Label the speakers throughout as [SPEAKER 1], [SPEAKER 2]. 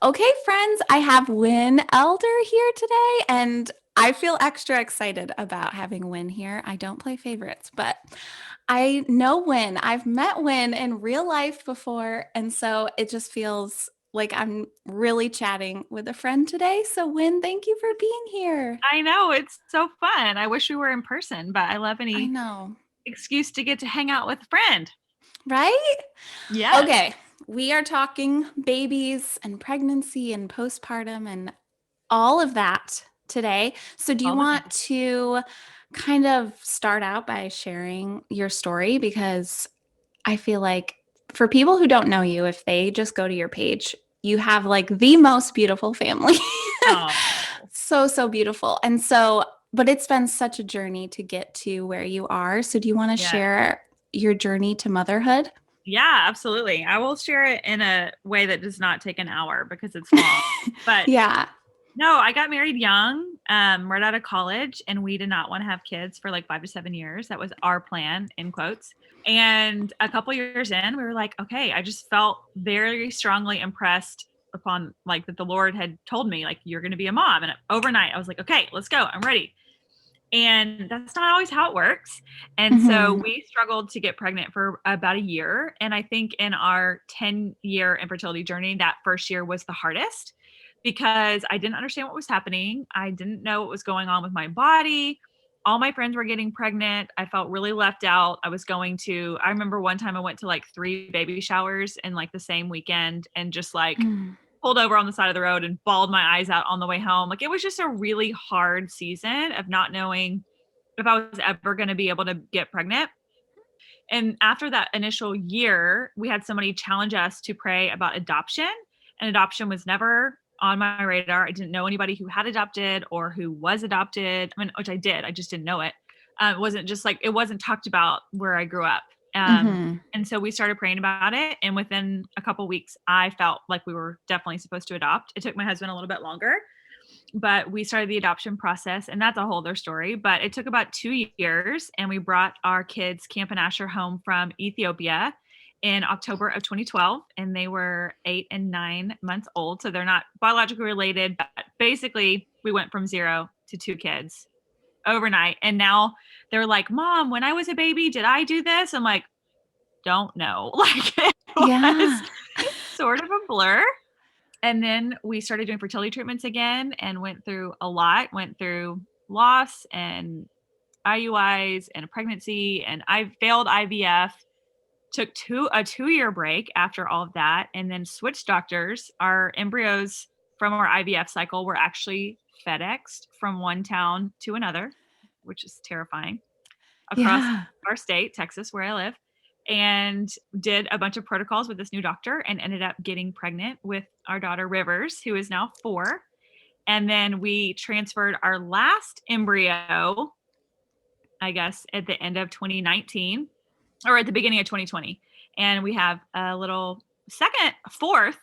[SPEAKER 1] Okay, friends, I have Wynne Elder here today, and I feel extra excited about having Wynne here. I don't play favorites, but I know Wynne. I've met Wynne in real life before, and so it just feels like I'm really chatting with a friend today. So, Wynne, thank you for being here.
[SPEAKER 2] I know, it's so fun. I wish we were in person, but I love
[SPEAKER 1] I
[SPEAKER 2] any
[SPEAKER 1] know,
[SPEAKER 2] excuse to get to hang out with a friend.
[SPEAKER 1] right?
[SPEAKER 2] Yes.
[SPEAKER 1] Okay, we are talking babies and pregnancy and postpartum and all of that today. So, do you
[SPEAKER 2] All the
[SPEAKER 1] want
[SPEAKER 2] things.
[SPEAKER 1] to kind of start out by sharing your story? Because I feel like for people who don't know you, if they just go to your page, you have like the most beautiful family.
[SPEAKER 2] Oh,
[SPEAKER 1] So beautiful. And so, but it's been such a journey to get to where you are. So, do you want to
[SPEAKER 2] yeah.
[SPEAKER 1] share your journey to motherhood?
[SPEAKER 2] Yeah, absolutely. I will share it in a way that does not take an hour because it's long. But
[SPEAKER 1] Yeah.
[SPEAKER 2] no, I got married young, right out of college, and we did not want to have kids for like 5 to 7 years. That was our plan, in quotes. And a couple years in, we were like, okay, I just felt very strongly impressed upon like that the Lord had told me, like, you're going to be a mom. And overnight, I was like, okay, let's go. I'm ready. And that's not always how it works. And so
[SPEAKER 1] Hmm.
[SPEAKER 2] we struggled to get pregnant for about a year. And I think in our 10-year infertility journey, that first year was the hardest because I didn't understand what was happening. I didn't know what was going on with my body. All my friends were getting pregnant. I felt really left out. I remember one time I went to like 3 baby showers in like the same weekend and just like pulled over on the side of the road and bawled my eyes out on the way home. Like it was just a really hard season of not knowing if I was ever going to be able to get pregnant. And after that initial year, we had somebody challenge us to pray about adoption. And adoption was never on my radar. I didn't know anybody who had adopted or who was adopted. I mean, which I did. I just didn't know it. It wasn't just like it wasn't talked about where I grew up.
[SPEAKER 1] Hmm.
[SPEAKER 2] And so we started praying about it. And within a couple weeks, I felt like we were definitely supposed to adopt. It took my husband a little bit longer, but we started the adoption process, and that's a whole other story. But it took about 2 years, and we brought our kids, Camp and Asher, home from Ethiopia in October of 2012, and they were 8 and 9 months old. So they're not biologically related, but basically, we went from 0 to 2 kids overnight. And now they're like, Mom, when I was a baby, did I do this? I'm like, don't know. Like, it was
[SPEAKER 1] Yeah.
[SPEAKER 2] sort of a blur. And then we started doing fertility treatments again and went through a lot, went through loss and IUIs and a pregnancy, and I failed IVF, took a 2-year break after all of that, and then switched doctors. Our embryos from our IVF cycle were actually FedExed from one town to another, which is terrifying, across
[SPEAKER 1] Yeah.
[SPEAKER 2] our state, Texas, where I live, and did a bunch of protocols with this new doctor and ended up getting pregnant with our daughter Rivers, who is now 4. And then we transferred our last embryo, I guess, at the end of 2019 or at the beginning of 2020. And we have a little fourth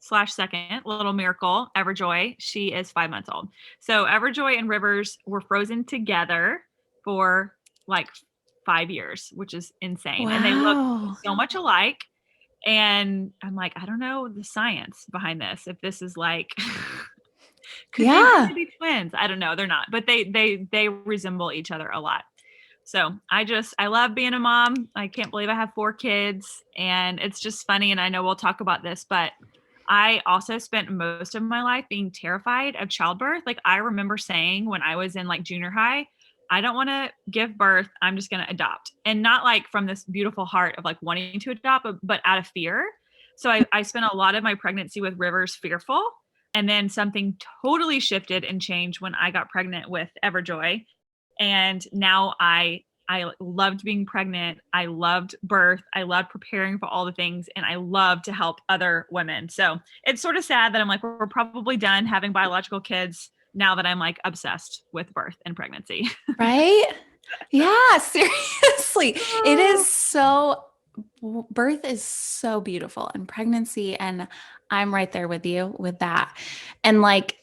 [SPEAKER 2] slash second little miracle, Everjoy. She is 5 months old. So Everjoy and Rivers were frozen together for like 5 years, which is insane. And they look
[SPEAKER 1] Wow.
[SPEAKER 2] so much alike. And I'm like, I don't know the science behind this. If this is like, could they
[SPEAKER 1] Yeah.
[SPEAKER 2] really be twins? I don't know. They're not, but they resemble each other a lot. So I love being a mom. I can't believe I have 4 kids, and it's just funny. And I know we'll talk about this, but I also spent most of my life being terrified of childbirth. Like I remember saying when I was in like junior high, I don't want to give birth. I'm just going to adopt. And not like from this beautiful heart of like wanting to adopt, but out of fear. So I spent a lot of my pregnancy with Rivers fearful. And then something totally shifted and changed when I got pregnant with Everjoy. And now I loved being pregnant. I loved birth. I loved preparing for all the things, and I love to help other women. So it's sort of sad that I'm like, we're probably done having biological kids now that I'm like obsessed with birth and pregnancy.
[SPEAKER 1] Right? Yeah, seriously. It is so, birth is so beautiful and pregnancy. And I'm right there with you with that. And like,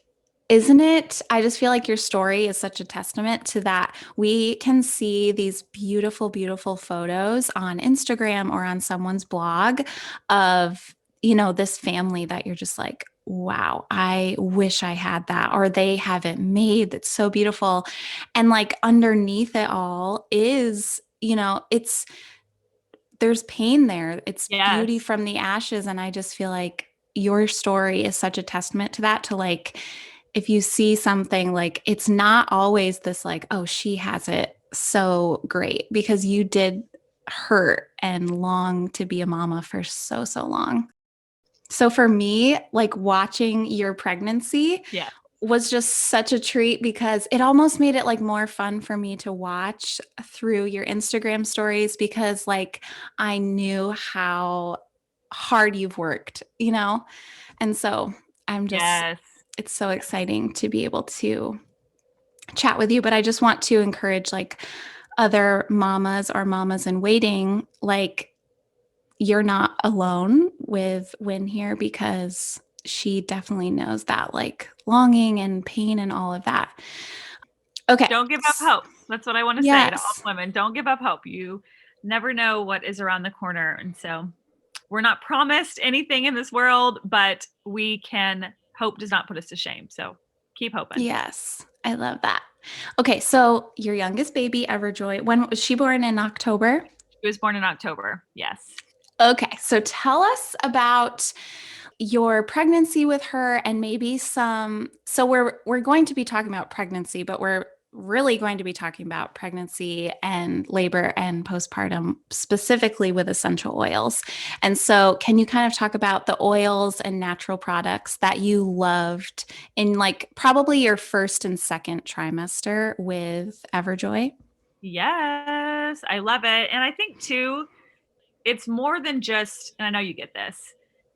[SPEAKER 1] isn't it? I just feel like your story is such a testament to that. We can see these beautiful, beautiful photos on Instagram or on someone's blog of this family that you're just like, wow, I wish I had that, or they have it made that's so beautiful. And like underneath it all is, there's pain there. It's beauty
[SPEAKER 2] Yes.
[SPEAKER 1] from the ashes. And I just feel like your story is such a testament to that, to like, if you see something, like it's not always this like, oh, she has it so great, because you did hurt and long to be a mama for so, so long. So for me, like watching your pregnancy
[SPEAKER 2] Yeah.
[SPEAKER 1] was just such a treat, because it almost made it like more fun for me to watch through your Instagram stories, because like I knew how hard you've worked. And so I'm just,
[SPEAKER 2] Yes.
[SPEAKER 1] it's so exciting to be able to chat with you. But I just want to encourage like other mamas or mamas in waiting, like you're not alone with Wynne here, because she definitely knows that like longing and pain and all of that. Okay.
[SPEAKER 2] Don't give up hope. That's what I want to say to all
[SPEAKER 1] Yes.
[SPEAKER 2] women. Don't give up hope. You never know what is around the corner. And so we're not promised anything in this world, but we can, hope does not put us to shame. So keep hoping.
[SPEAKER 1] Yes. I love that. Okay. So your youngest baby, Everjoy, when was she born? In October?
[SPEAKER 2] She was born in October. Yes.
[SPEAKER 1] Okay. So tell us about your pregnancy with her, and maybe so we're going to be talking about pregnancy, but we're really going to be talking about pregnancy and labor and postpartum, specifically with essential oils. And so can you kind of talk about the oils and natural products that you loved in like probably your first and second trimester with Everjoy?
[SPEAKER 2] Yes. I love it. And I think too, it's more than just, and I know you get this,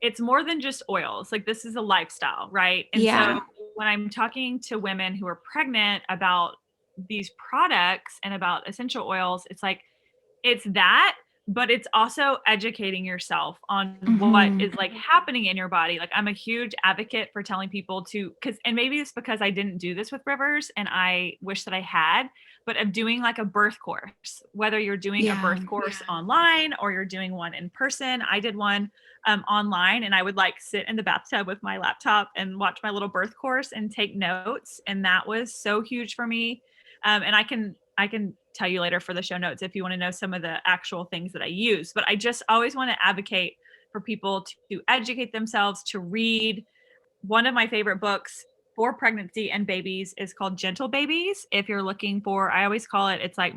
[SPEAKER 2] it's more than just oils. Like this is a lifestyle, right? And so
[SPEAKER 1] Yeah.
[SPEAKER 2] when I'm talking to women who are pregnant about these products and about essential oils, it's like, it's that, but it's also educating yourself on what
[SPEAKER 1] Hmm.
[SPEAKER 2] is like happening in your body. Like I'm a huge advocate for telling people to, cause, and maybe it's because I didn't do this with Rivers and I wish that I had, but of doing like a birth course, whether you're doing a
[SPEAKER 1] Yeah.
[SPEAKER 2] birth course online or you're doing one in person. I did one online, and I would like sit in the bathtub with my laptop and watch my little birth course and take notes. And that was so huge for me. And I can tell you later for the show notes if you want to know some of the actual things that I use. But I just always want to advocate for people to educate themselves, to read. One of my favorite books for pregnancy and babies is called Gentle Babies. If you're looking for, I always call it, it's like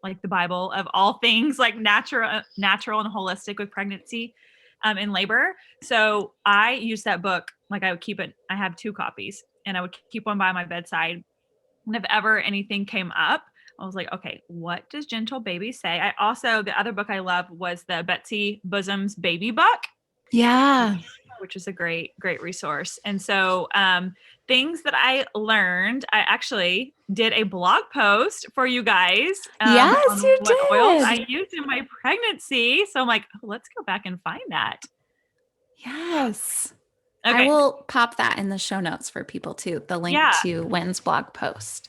[SPEAKER 2] like the Bible of all things like natural and holistic with pregnancy and labor. So I use that book. Like I would keep it, I have 2 copies, and I would keep one by my bedside. And if ever anything came up, I was like, okay, what does Gentle Baby say? I also, the other book I love was the Betsy Bosom's Baby Book,
[SPEAKER 1] Yeah.
[SPEAKER 2] which is a great, great resource. And so, things that I learned, I actually did a blog post for you guys
[SPEAKER 1] Yes,
[SPEAKER 2] on
[SPEAKER 1] you
[SPEAKER 2] what oils
[SPEAKER 1] did.
[SPEAKER 2] I used in my pregnancy. So I'm like, oh, let's go back and find that.
[SPEAKER 1] Yes. I
[SPEAKER 2] Okay.
[SPEAKER 1] will pop that in the show notes for people too, the link
[SPEAKER 2] Yeah.
[SPEAKER 1] to Wynn's blog post.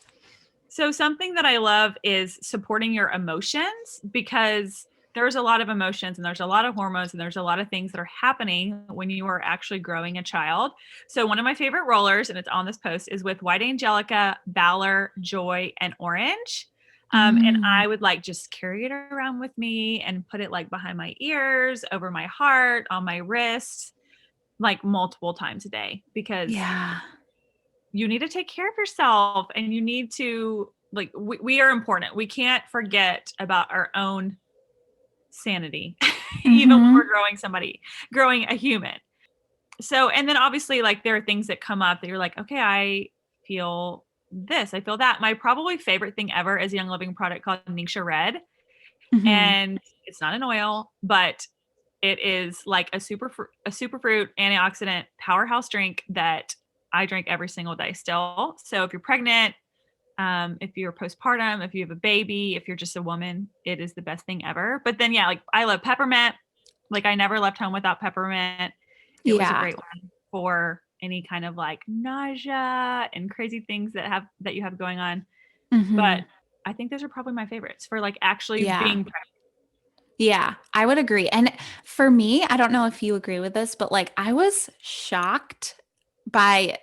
[SPEAKER 2] So something that I love is supporting your emotions, because there's a lot of emotions and there's a lot of hormones and there's a lot of things that are happening when you are actually growing a child. So one of my favorite rollers, and it's on this post, is with White Angelica, Valor, Joy, and Orange. And
[SPEAKER 1] Mm,
[SPEAKER 2] I would like just carry it around with me and put it like behind my ears, over my heart, on my wrists, like multiple times a day, because
[SPEAKER 1] yeah.
[SPEAKER 2] you need to take care of yourself, and you need to like we are important. We can't forget about our own sanity even when we're
[SPEAKER 1] Hmm.
[SPEAKER 2] growing a human. So, and then obviously like there are things that come up that you're like, okay, I feel this, I feel that. My probably favorite thing ever is a Young Living product called Ningxia Red,
[SPEAKER 1] Hmm.
[SPEAKER 2] and it's not an oil, but it is like a superfruit antioxidant powerhouse drink that I drink every single day still. So if you're pregnant, if you're postpartum, if you have a baby, if you're just a woman, it is the best thing ever. But then, yeah, like I love peppermint. Like I never left home without peppermint. It was a
[SPEAKER 1] Yeah.
[SPEAKER 2] great one for any kind of like nausea and crazy things that you have going on. But
[SPEAKER 1] Hmm.
[SPEAKER 2] I think those are probably my favorites for like actually
[SPEAKER 1] Yeah.
[SPEAKER 2] being pregnant.
[SPEAKER 1] Yeah, I would agree. And for me, I don't know if you agree with this, but like I was shocked by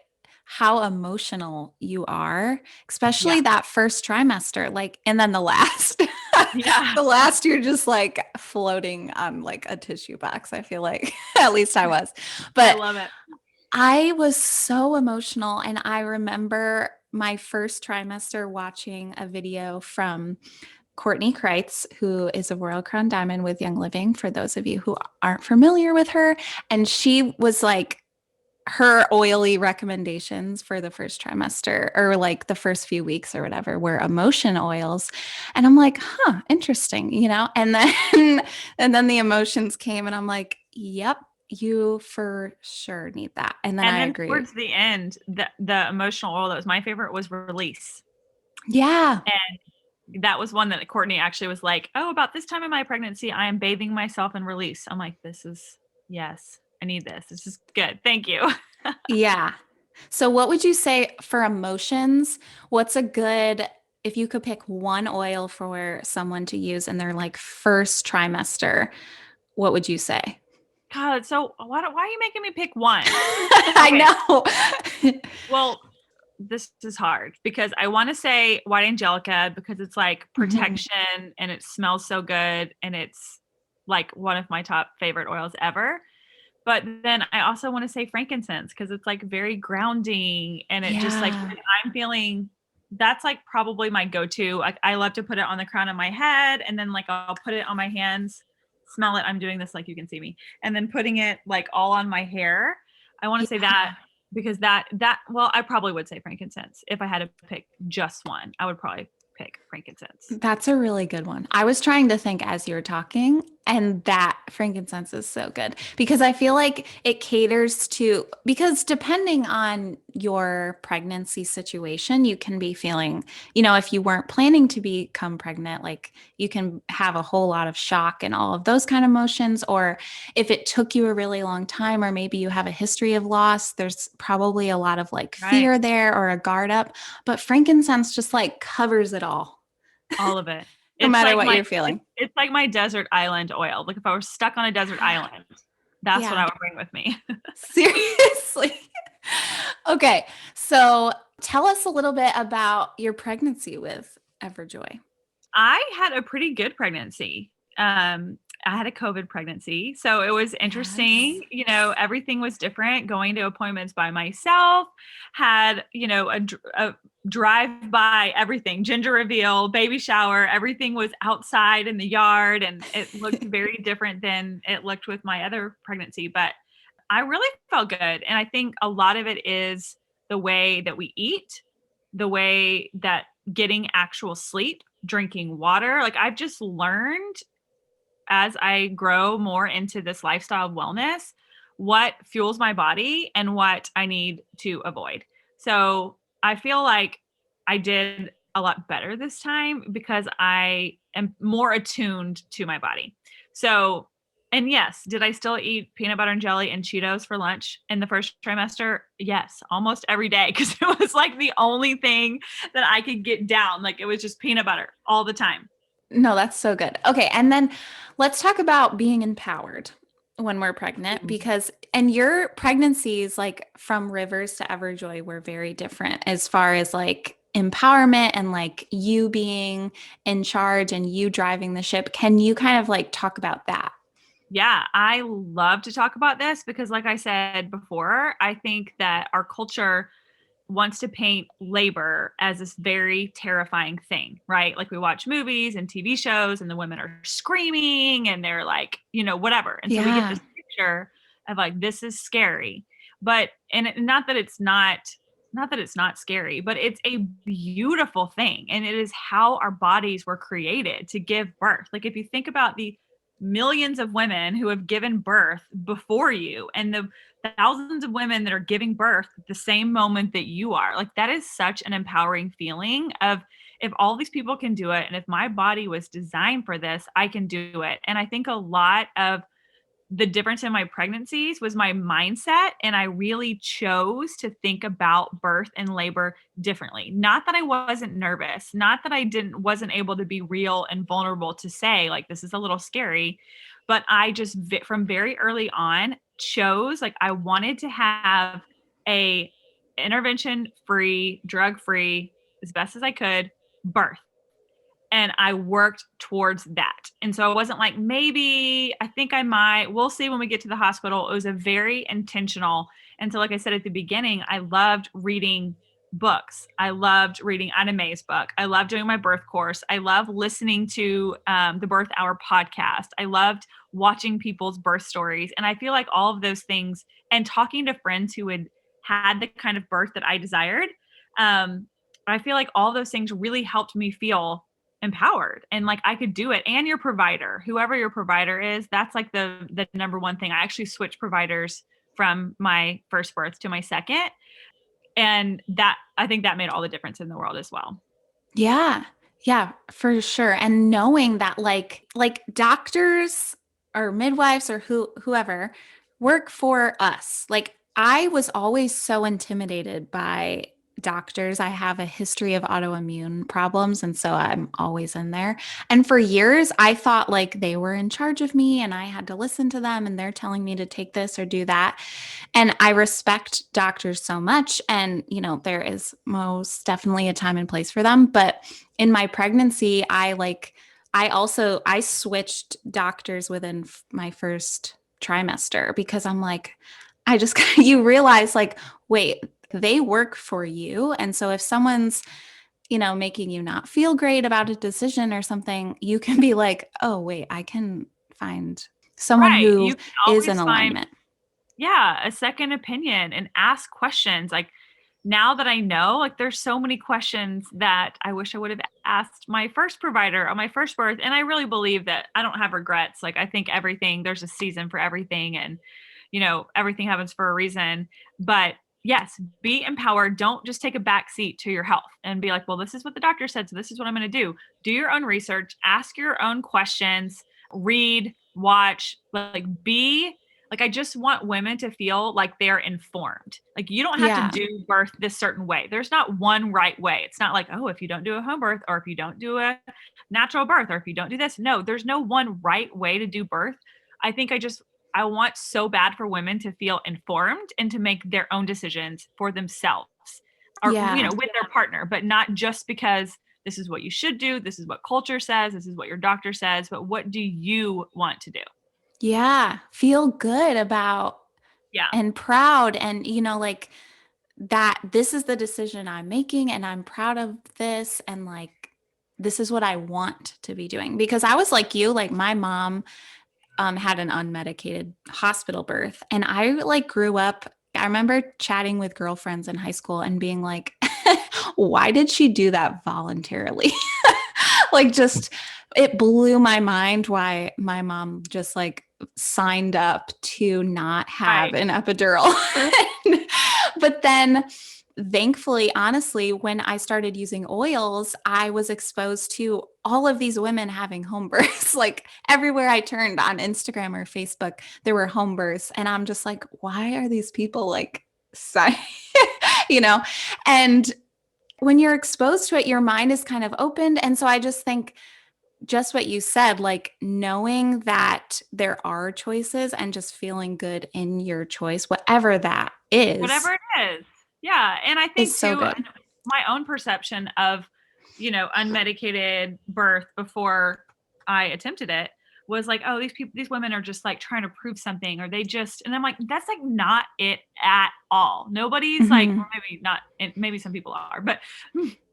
[SPEAKER 1] how emotional you are,
[SPEAKER 2] Yeah.
[SPEAKER 1] especially that first trimester, like, and then the last.
[SPEAKER 2] Yeah.
[SPEAKER 1] The last, you're just like floating on like a tissue box, I feel like. At least I was.
[SPEAKER 2] I
[SPEAKER 1] But
[SPEAKER 2] love it.
[SPEAKER 1] I was so emotional. And I remember my first trimester watching a video from Courtney Kreitz, who is a Royal Crown Diamond with Young Living, for those of you who aren't familiar with her. And she was like, her oily recommendations for the first trimester or like the first few weeks or whatever were emotion oils. And I'm like, huh, interesting, And then and then the emotions came and I'm like, yep, you for sure need that. And then
[SPEAKER 2] And
[SPEAKER 1] I
[SPEAKER 2] then
[SPEAKER 1] agree.
[SPEAKER 2] towards the end, the emotional oil that was my favorite was Release.
[SPEAKER 1] Yeah.
[SPEAKER 2] And that was one that Courtney actually was like, oh, about this time in my pregnancy, I am bathing myself in Release. I'm like, yes, I need this. This is good. Thank you.
[SPEAKER 1] Yeah. So what would you say for emotions? What's a good, if you could pick one oil for someone to use in their like first trimester, what would you say?
[SPEAKER 2] God, so why are you making me pick one?
[SPEAKER 1] I
[SPEAKER 2] Okay,
[SPEAKER 1] know.
[SPEAKER 2] well, this is hard because I want to say White Angelica because it's like
[SPEAKER 1] Mhm.
[SPEAKER 2] protection and it smells so good and it's like one of my top favorite oils ever. But then I also want to say frankincense because it's like very grounding and it just like
[SPEAKER 1] Yeah.
[SPEAKER 2] when I'm feeling that's like probably my go-to. Like I love to put it on the crown of my head and then like I'll put it on my hands, smell it. I'm doing this like you can see me. And then putting it like all on my hair. I want to say that
[SPEAKER 1] Yeah.
[SPEAKER 2] because that well, I probably would say frankincense. If I had to pick just one, I would probably pick frankincense.
[SPEAKER 1] That's a really good one. I was trying to think as you were talking, and that frankincense is so good because I feel like it caters to, because depending on your pregnancy situation, you can be feeling, if you weren't planning to become pregnant, like you can have a whole lot of shock and all of those kind of emotions. Or if it took you a really long time, or maybe you have a history of loss, there's probably a lot of like
[SPEAKER 2] Right.
[SPEAKER 1] fear there or a guard up. But frankincense just like covers it all.
[SPEAKER 2] All of it.
[SPEAKER 1] No
[SPEAKER 2] It's
[SPEAKER 1] matter
[SPEAKER 2] like
[SPEAKER 1] what
[SPEAKER 2] my
[SPEAKER 1] you're feeling.
[SPEAKER 2] it's like my desert island oil. Like if I were stuck on a desert island, that's what
[SPEAKER 1] Yeah,
[SPEAKER 2] I would bring with me.
[SPEAKER 1] seriously. Okay, so tell us a little bit about your pregnancy with Everjoy.
[SPEAKER 2] I had a pretty good pregnancy. I had a COVID pregnancy. So it was
[SPEAKER 1] Yes.
[SPEAKER 2] interesting. Everything was different. Going to appointments by myself, had, a drive by everything, gender reveal, baby shower, everything was outside in the yard and it looked very different than it looked with my other pregnancy. But I really felt good. And I think a lot of it is the way that we eat, the way that getting actual sleep, drinking water. Like I've just learned as I grow more into this lifestyle of wellness, what fuels my body and what I need to avoid. So I feel like I did a lot better this time because I am more attuned to my body. So, and yes, did I still eat peanut butter and jelly and Cheetos for lunch in the first trimester? Yes, almost every day because it was like the only thing that I could get down. Like it was just peanut butter all the time.
[SPEAKER 1] No, that's so good. Okay, and then let's talk about being empowered when we're pregnant, because and your pregnancies like from Rivers to Everjoy were very different as far as like empowerment and like you being in charge and you driving the ship. Can you kind of like talk about that?
[SPEAKER 2] Yeah, I love to talk about this because, like I said before, I think that our culture wants to paint labor as this very terrifying thing, right? Like we watch movies and TV shows, and the women are screaming and they're like, whatever. And so we get
[SPEAKER 1] Yeah.
[SPEAKER 2] this picture of like, this is scary. But, not that it's not scary, but it's a beautiful thing. And it is how our bodies were created to give birth. Like if you think about the millions of women who have given birth before you and the thousands of women that are giving birth at the same moment that you are, like that is such an empowering feeling of if all these people can do it and if my body was designed for this, I can do it. And I think a lot of the difference in my pregnancies was my mindset. And I really chose to think about birth and labor differently. Not that I wasn't nervous, not that wasn't able to be real and vulnerable to say, like, this is a little scary, but I just from very early on chose, like, I wanted to have a intervention free, drug free, as best as I could, birth. And I worked towards that. And so it wasn't like, maybe, I think I might, we'll see when we get to the hospital. It was a very intentional. And so, like I said at the beginning, I loved reading books. I loved reading Anna Mae's book. I loved doing my birth course. I love listening to the Birth Hour podcast. I loved watching people's birth stories. And I feel like all of those things, and talking to friends who had the kind of birth that I desired, I feel like all those things really helped me feel empowered and like I could do it. And your provider, whoever your provider is, that's like the number one thing. I actually switched providers from my first birth to my second. And that, I think that made all the difference in the world as well.
[SPEAKER 1] Yeah. Yeah, for sure. And knowing that like doctors or midwives or whoever work for us. Like I was always so intimidated by doctors. I have a history of autoimmune problems, and so I'm always in there. And for years, I thought like they were in charge of me and I had to listen to them and they're telling me to take this or do that. And I respect doctors so much. And, you know, there is most definitely a time and place for them. But in my pregnancy, I switched doctors within my first trimester because I'm like, I just, you realize like, wait, they work for you. And so if someone's, you know, making you not feel great about a decision or something, you can be like, oh, wait, I can find someone
[SPEAKER 2] Right.
[SPEAKER 1] who
[SPEAKER 2] You can
[SPEAKER 1] is in
[SPEAKER 2] always
[SPEAKER 1] alignment.
[SPEAKER 2] a second opinion and ask questions. Like, now that I know, like, there's so many questions that I wish I would have asked my first provider on my first birth. And I really believe that I don't have regrets. Like, I think there's a season for everything, and, you know, everything happens for a reason. But yes, be empowered. Don't just take a back seat to your health and be like, well, this is what the doctor said, so this is what I'm going to do. Do your own research, ask your own questions, read, watch, like, I just want women to feel like they're informed. Like, you don't have to
[SPEAKER 1] Yeah.
[SPEAKER 2] do birth this certain way. There's not one right way. It's not like, oh, if you don't do a home birth, or if you don't do a natural birth, or if you don't do this. No, there's no one right way to do birth. I think I want so bad for women to feel informed and to make their own decisions for themselves, or, you know, with their partner, but not just because this is what you should do. This is what culture says. This is what your doctor says. But what do you want to do?
[SPEAKER 1] Yeah. Feel good about
[SPEAKER 2] Yeah.
[SPEAKER 1] and proud. And, you know, like that this is the decision I'm making and I'm proud of this. And like, this is what I want to be doing. Because I was like you, like my mom had an unmedicated hospital birth. And I like grew up, I remember chatting with girlfriends in high school and being like, why did she do that voluntarily? Like just, it blew my mind why my mom just like signed up to not have
[SPEAKER 2] Right.
[SPEAKER 1] an epidural. But then thankfully, honestly, when I started using oils, I was exposed to all of these women having home births. Like everywhere I turned on Instagram or Facebook, there were home births. And I'm just like, why are these people like, you know? And when you're exposed to it, your mind is kind of opened. And so I just think just what you said, like knowing that there are choices and just feeling good in your choice, whatever that
[SPEAKER 2] Whatever it is. Yeah. And I think
[SPEAKER 1] is so
[SPEAKER 2] too,
[SPEAKER 1] good.
[SPEAKER 2] my own perception of, you know, unmedicated birth before I attempted it was like, oh, these women are just like trying to prove something, or and I'm like, that's like not it at all. Nobody's like,
[SPEAKER 1] Mhm.
[SPEAKER 2] or maybe not, maybe some people are, but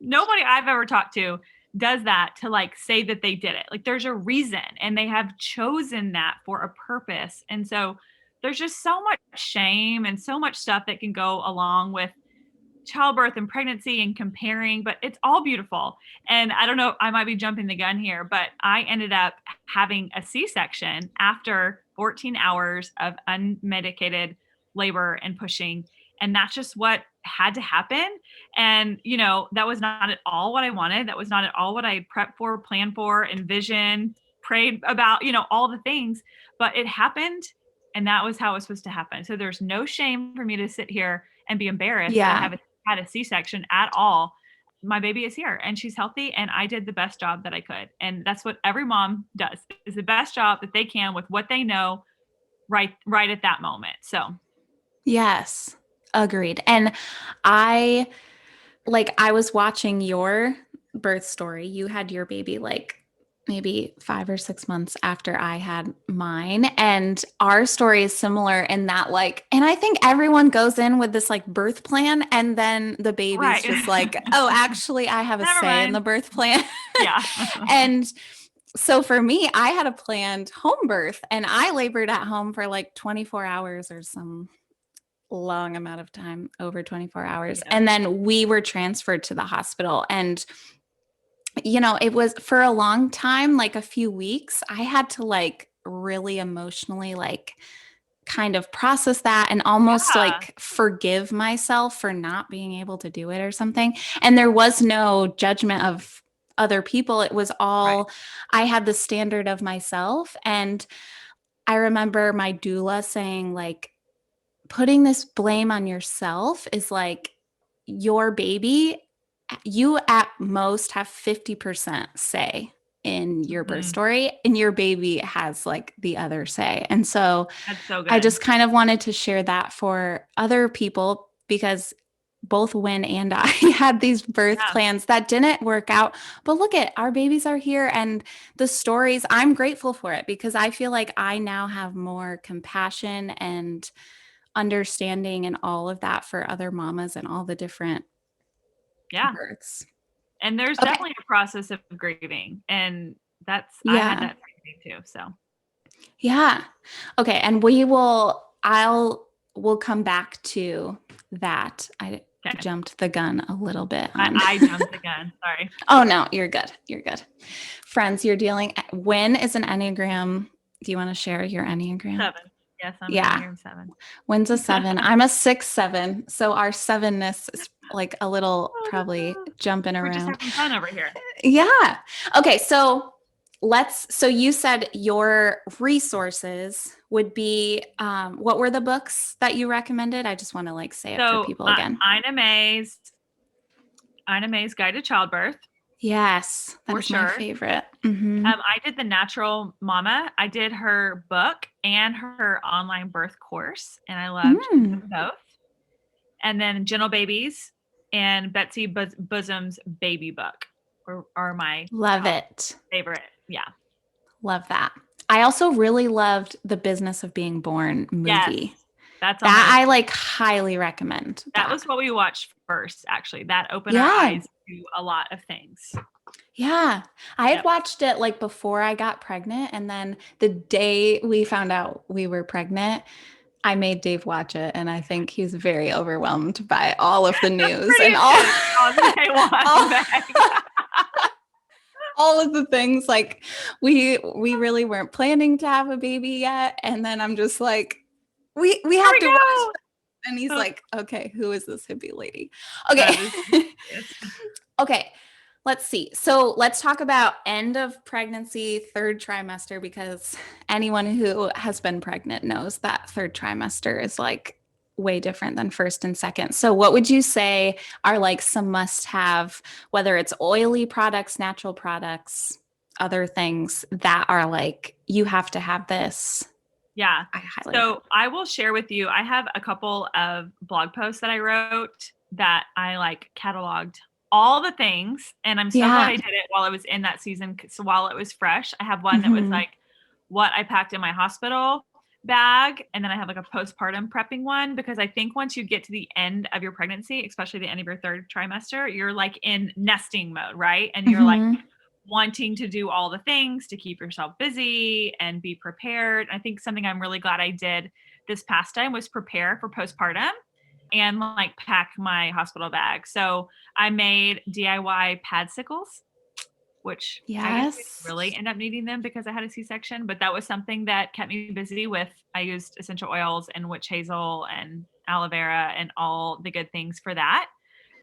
[SPEAKER 2] nobody I've ever talked to does that to like say that they did it. Like, there's a reason, and they have chosen that for a purpose. And so there's just so much shame and so much stuff that can go along with childbirth and pregnancy and comparing, but it's all beautiful. And I don't know, I might be jumping the gun here, but I ended up having a C-section after 14 hours of unmedicated labor and pushing. And that's just what had to happen. And, you know, that was not at all what I wanted. That was not at all what I prepped for, planned for, envisioned, prayed about, you know, all the things. But it happened And that was how it was supposed to happen. So there's no shame for me to sit here and be embarrassed that I
[SPEAKER 1] Yeah.
[SPEAKER 2] haven't had a C-section at all. My baby is here and she's healthy and I did the best job that I could. And that's what every mom does, is the best job that they can with what they know right at that moment. So
[SPEAKER 1] Yes. Agreed. And I I was watching your birth story. You had your baby like maybe 5 or 6 months after I had mine. And our story is similar in that, and I think everyone goes in with this like birth plan, and then the baby's
[SPEAKER 2] right.
[SPEAKER 1] just like, oh, actually, I have a
[SPEAKER 2] Never
[SPEAKER 1] say in
[SPEAKER 2] mind.
[SPEAKER 1] the birth plan.
[SPEAKER 2] Yeah.
[SPEAKER 1] And so for me, I had a planned home birth and I labored at home for like 24 hours or some long amount of time, over 24 hours.
[SPEAKER 2] Yeah.
[SPEAKER 1] And then we were transferred to the hospital. And, it was for a long time, like a few weeks, I had to like really emotionally, kind of process that and almost
[SPEAKER 2] Yeah.
[SPEAKER 1] like forgive myself for not being able to do it or something. And there was no judgment of other people. It was all,
[SPEAKER 2] Right.
[SPEAKER 1] I had the standard of myself. And I remember my doula saying, like, putting this blame on yourself is like your baby, you at most have 50% say in your birth story, and your baby has like the other say. And so
[SPEAKER 2] That's so good.
[SPEAKER 1] I just kind of wanted to share that for other people, because both Wynne and I had these birth plans that didn't work out. But look at, our babies are here, and the stories, I'm grateful for it because I feel like I now have more compassion and understanding and all of that for other mamas and all the different births.
[SPEAKER 2] And there's
[SPEAKER 1] Okay.
[SPEAKER 2] definitely a process of grieving, and I had that same thing too. So
[SPEAKER 1] yeah. Okay. And we'll come back to that. I jumped the gun a little bit.
[SPEAKER 2] I jumped the gun. Sorry.
[SPEAKER 1] Oh no, you're good. You're good. Friends, Wynne is an Enneagram. Do you want to share your Enneagram?
[SPEAKER 2] 7. Yes, I'm an Enneagram 7.
[SPEAKER 1] Wynne's a 7. I'm a 6/7. So our 7-ness is like a little probably jumping around.
[SPEAKER 2] We're just having fun over here.
[SPEAKER 1] Yeah. Okay. So you said your resources would be, what were the books that you recommended? I just want to like say it for people again.
[SPEAKER 2] Ina May's Guide to Childbirth.
[SPEAKER 1] Yes, that is my favorite. Mm-hmm.
[SPEAKER 2] I did The Natural Mama. I did her book and her online birth course, and I loved them both. And then Gentle Babies and Betsy Bosom's baby book are my favorite. Yeah.
[SPEAKER 1] Love that. I also really loved The Business of Being Born movie.
[SPEAKER 2] Yes, that's
[SPEAKER 1] I like highly recommend.
[SPEAKER 2] That was what we watched first, actually. That opened our eyes to a lot of things.
[SPEAKER 1] Yeah. I had watched it like before I got pregnant. And then the day we found out we were pregnant, I made Dave watch it. And I think he's very overwhelmed by all of the news and all of the things. Like we really weren't planning to have a baby yet. And then I'm just like, we have to watch. And he's like, okay, who is this hippie lady? Okay. Okay. Let's see. So let's talk about end of pregnancy, third trimester, because anyone who has been pregnant knows that third trimester is like way different than first and second. So what would you say are like some must-have, whether it's oily products, natural products, other things that are like, you have to have this?
[SPEAKER 2] Yeah. So I will share with you, I have a couple of blog posts that I wrote that I like cataloged all the things. And I'm so glad I did it while I was in that season. So while it was fresh, I have one that was like what I packed in my hospital bag. And then I have like a postpartum prepping one, because I think once you get to the end of your pregnancy, especially the end of your third trimester, you're like in nesting mode, right? And you're like wanting to do all the things to keep yourself busy and be prepared. I think something I'm really glad I did this past time was prepare for postpartum and like pack my hospital bag. So I made DIY padsicles, which I didn't really end up needing them because I had a C-section, but that was something that kept me busy with. I used essential oils and witch hazel and aloe vera and all the good things for that.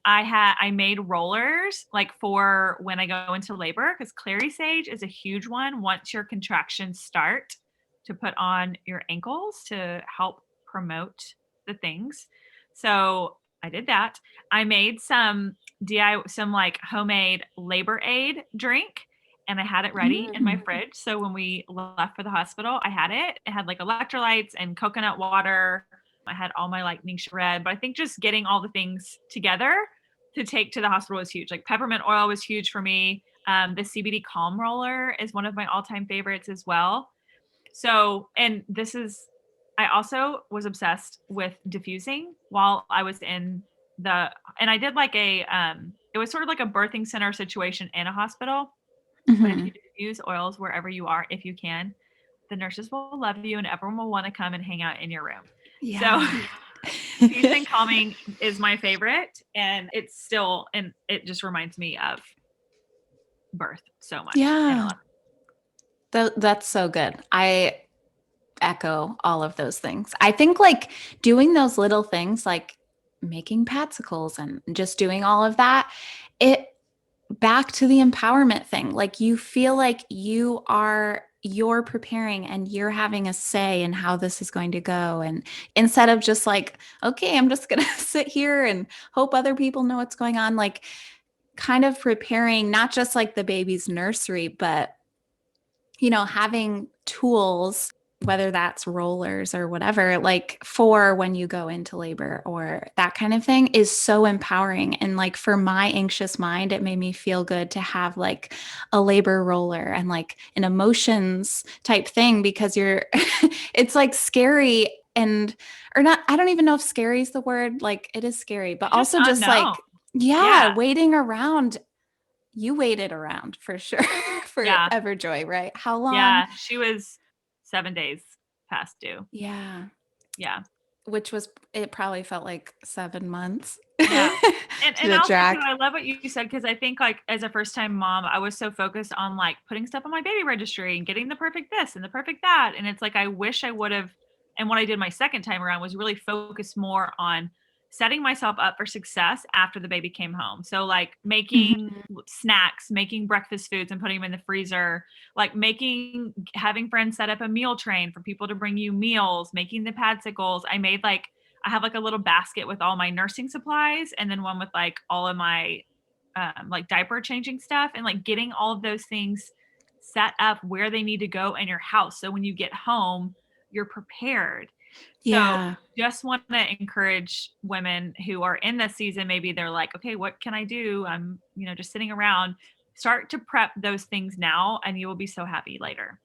[SPEAKER 2] I made rollers like for when I go into labor, because clary sage is a huge one once your contractions start. to put on your ankles to help promote the things. So I did that. I made some some like homemade labor aid drink, and I had it ready in my fridge. So when we left for the hospital, I had it. It had like electrolytes and coconut water. I had all my like Ningxia red, but I think just getting all the things together to take to the hospital was huge. Like peppermint oil was huge for me. The CBD Calm Roller is one of my all-time favorites as well. So, and this is, I also was obsessed with diffusing while I was in and I did like it was sort of like a birthing center situation in a hospital. But if you diffuse oils wherever you are, if you can, the nurses will love you and everyone will want to come and hang out in your room.
[SPEAKER 1] Yeah.
[SPEAKER 2] So diffusing calming is my favorite, and it just reminds me of birth so much.
[SPEAKER 1] Yeah. That's so good. I echo all of those things. I think like doing those little things like making patsicles and just doing all of that, it back to the empowerment thing. Like you feel like you're preparing and you're having a say in how this is going to go. And instead of just like, okay, I'm just going to sit here and hope other people know what's going on, like kind of preparing not just like the baby's nursery, but having tools, whether that's rollers or whatever, like for when you go into labor or that kind of thing is so empowering. And like for my anxious mind, it made me feel good to have like a labor roller and like an emotions type thing because it's like scary or not. I don't even know if scary is the word. Like it is scary, but also just like, waiting around. You waited around for sure for Everjoy, right? How long?
[SPEAKER 2] Yeah, she was 7 days past due.
[SPEAKER 1] Yeah.
[SPEAKER 2] Yeah.
[SPEAKER 1] Which it probably felt like 7 months.
[SPEAKER 2] Yeah. And also too, I love what you said, because I think like as a first time mom, I was so focused on like putting stuff on my baby registry and getting the perfect this and the perfect that. And it's like, I wish I would have, and what I did my second time around was really focus more on setting myself up for success after the baby came home. So like making snacks, making breakfast foods and putting them in the freezer, like having friends set up a meal train for people to bring you meals, making the padsicles. I have like a little basket with all my nursing supplies and then one with like all of my like diaper changing stuff, and like getting all of those things set up where they need to go in your house. So when you get home, you're prepared. So just want to encourage women who are in this season. Maybe they're like, okay, what can I do? I'm, just sitting around. Start to prep those things now and you will be so happy later.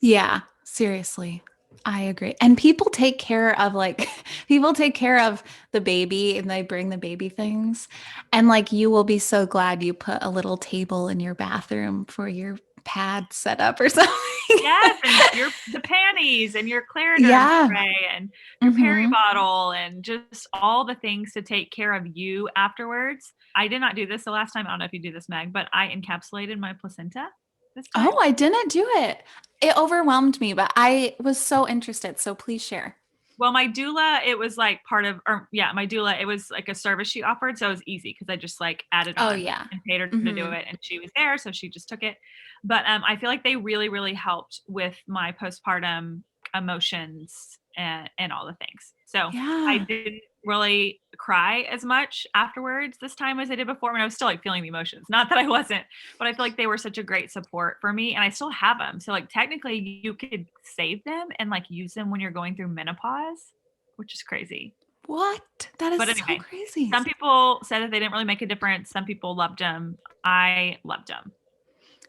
[SPEAKER 1] Yeah, seriously. I agree. And people take care of the baby and they bring the baby things. And like, you will be so glad you put a little table in your bathroom for your pad set up or something.
[SPEAKER 2] Yes, and the panties and your Clariderm spray and your Peri bottle and just all the things to take care of you afterwards. I did not do this the last time. I don't know if you do this, Meg, but I encapsulated my placenta this time.
[SPEAKER 1] Oh, I didn't do it. It overwhelmed me, but I was so interested. So please share.
[SPEAKER 2] Well, my doula, it was like my doula, it was like a service she offered. So it was easy because I just like added on and paid her to do it. And she was there. So she just took it. But I feel like they really, really helped with my postpartum emotions and all the things. So I didn't really cry as much afterwards this time as I did before when I was still like feeling the emotions. Not that I wasn't, but I feel like they were such a great support for me and I still have them. So like technically you could save them and like use them when you're going through menopause, which is crazy.
[SPEAKER 1] What? That is so crazy.
[SPEAKER 2] Some people said that they didn't really make a difference. Some people loved them. I loved them.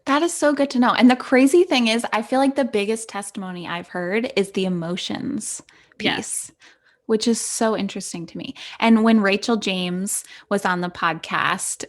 [SPEAKER 1] That is so good to know. And the crazy thing is, I feel like the biggest testimony I've heard is the emotions piece, which is so interesting to me. And when Rachel James was on the podcast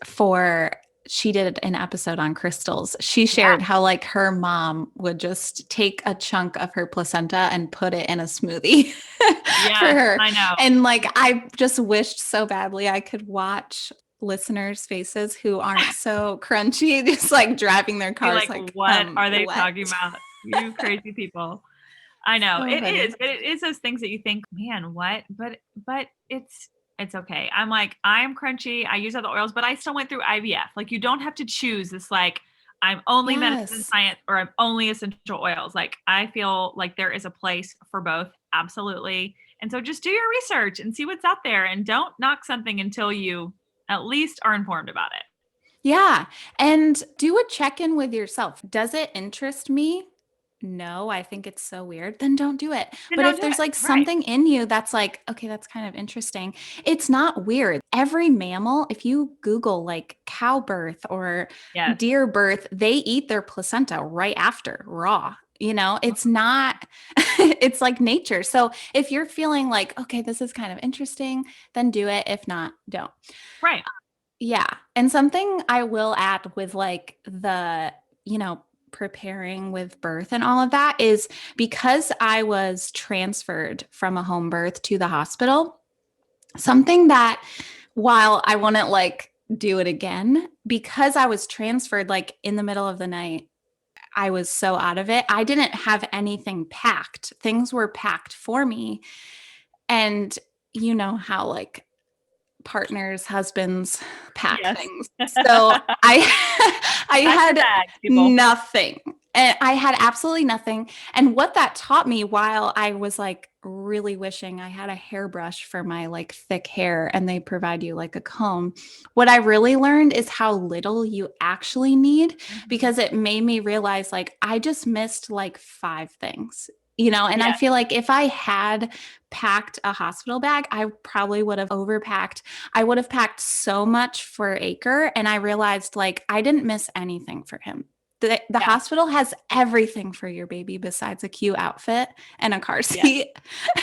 [SPEAKER 1] she did an episode on crystals. She shared how like her mom would just take a chunk of her placenta and put it in a smoothie for her.
[SPEAKER 2] I know.
[SPEAKER 1] And like, I just wished so badly I could watch listeners' faces who aren't so crunchy, just like driving their cars.
[SPEAKER 2] Like what are they talking about? You crazy people. I know. So it is. It is those things that you think, man, what? But it's okay. I'm crunchy. I use other oils, but I still went through IVF. Like you don't have to choose this like, I'm only medicine
[SPEAKER 1] Yes.
[SPEAKER 2] science or I'm only essential oils. Like I feel like there is a place for both. Absolutely. And so just do your research and see what's out there and don't knock something until you at least are informed about it.
[SPEAKER 1] Yeah. And do a check in with yourself. Does it interest me? No, I think it's so weird. Then don't do it.
[SPEAKER 2] Then
[SPEAKER 1] But
[SPEAKER 2] don't
[SPEAKER 1] if
[SPEAKER 2] do
[SPEAKER 1] there's
[SPEAKER 2] it.
[SPEAKER 1] like
[SPEAKER 2] Right.
[SPEAKER 1] something in you that's like, okay, that's kind of interesting, it's not weird. Every mammal, if you Google like cow birth or
[SPEAKER 2] Yes.
[SPEAKER 1] deer birth, they eat their placenta right after raw. It's not, it's like nature. So if you're feeling like, okay, this is kind of interesting, then do it. If not, don't.
[SPEAKER 2] Right.
[SPEAKER 1] Yeah. And something I will add with like preparing with birth and all of that is because I was transferred from a home birth to the hospital, something that while I wouldn't like do it again, because I was transferred like in the middle of the night, I was so out of it. I didn't have anything packed. Things were packed for me. And you know how like partners, husbands pack
[SPEAKER 2] Yes.
[SPEAKER 1] things. So I I
[SPEAKER 2] Pack your
[SPEAKER 1] had
[SPEAKER 2] bags, people.
[SPEAKER 1] nothing. And I had absolutely nothing. And what that taught me while I was like really wishing I had a hairbrush for my like thick hair and they provide you like a comb, what I really learned is how little you actually need
[SPEAKER 2] Mhm.
[SPEAKER 1] because it made me realize like I just missed like 5 things. And I
[SPEAKER 2] Yeah.
[SPEAKER 1] feel like if I had packed a hospital bag, I probably would have overpacked. I would have packed so much for Acre. And I realized like I didn't miss anything for him. The
[SPEAKER 2] Yeah.
[SPEAKER 1] hospital has everything for your baby besides a cute outfit and a car
[SPEAKER 2] Yes.
[SPEAKER 1] seat.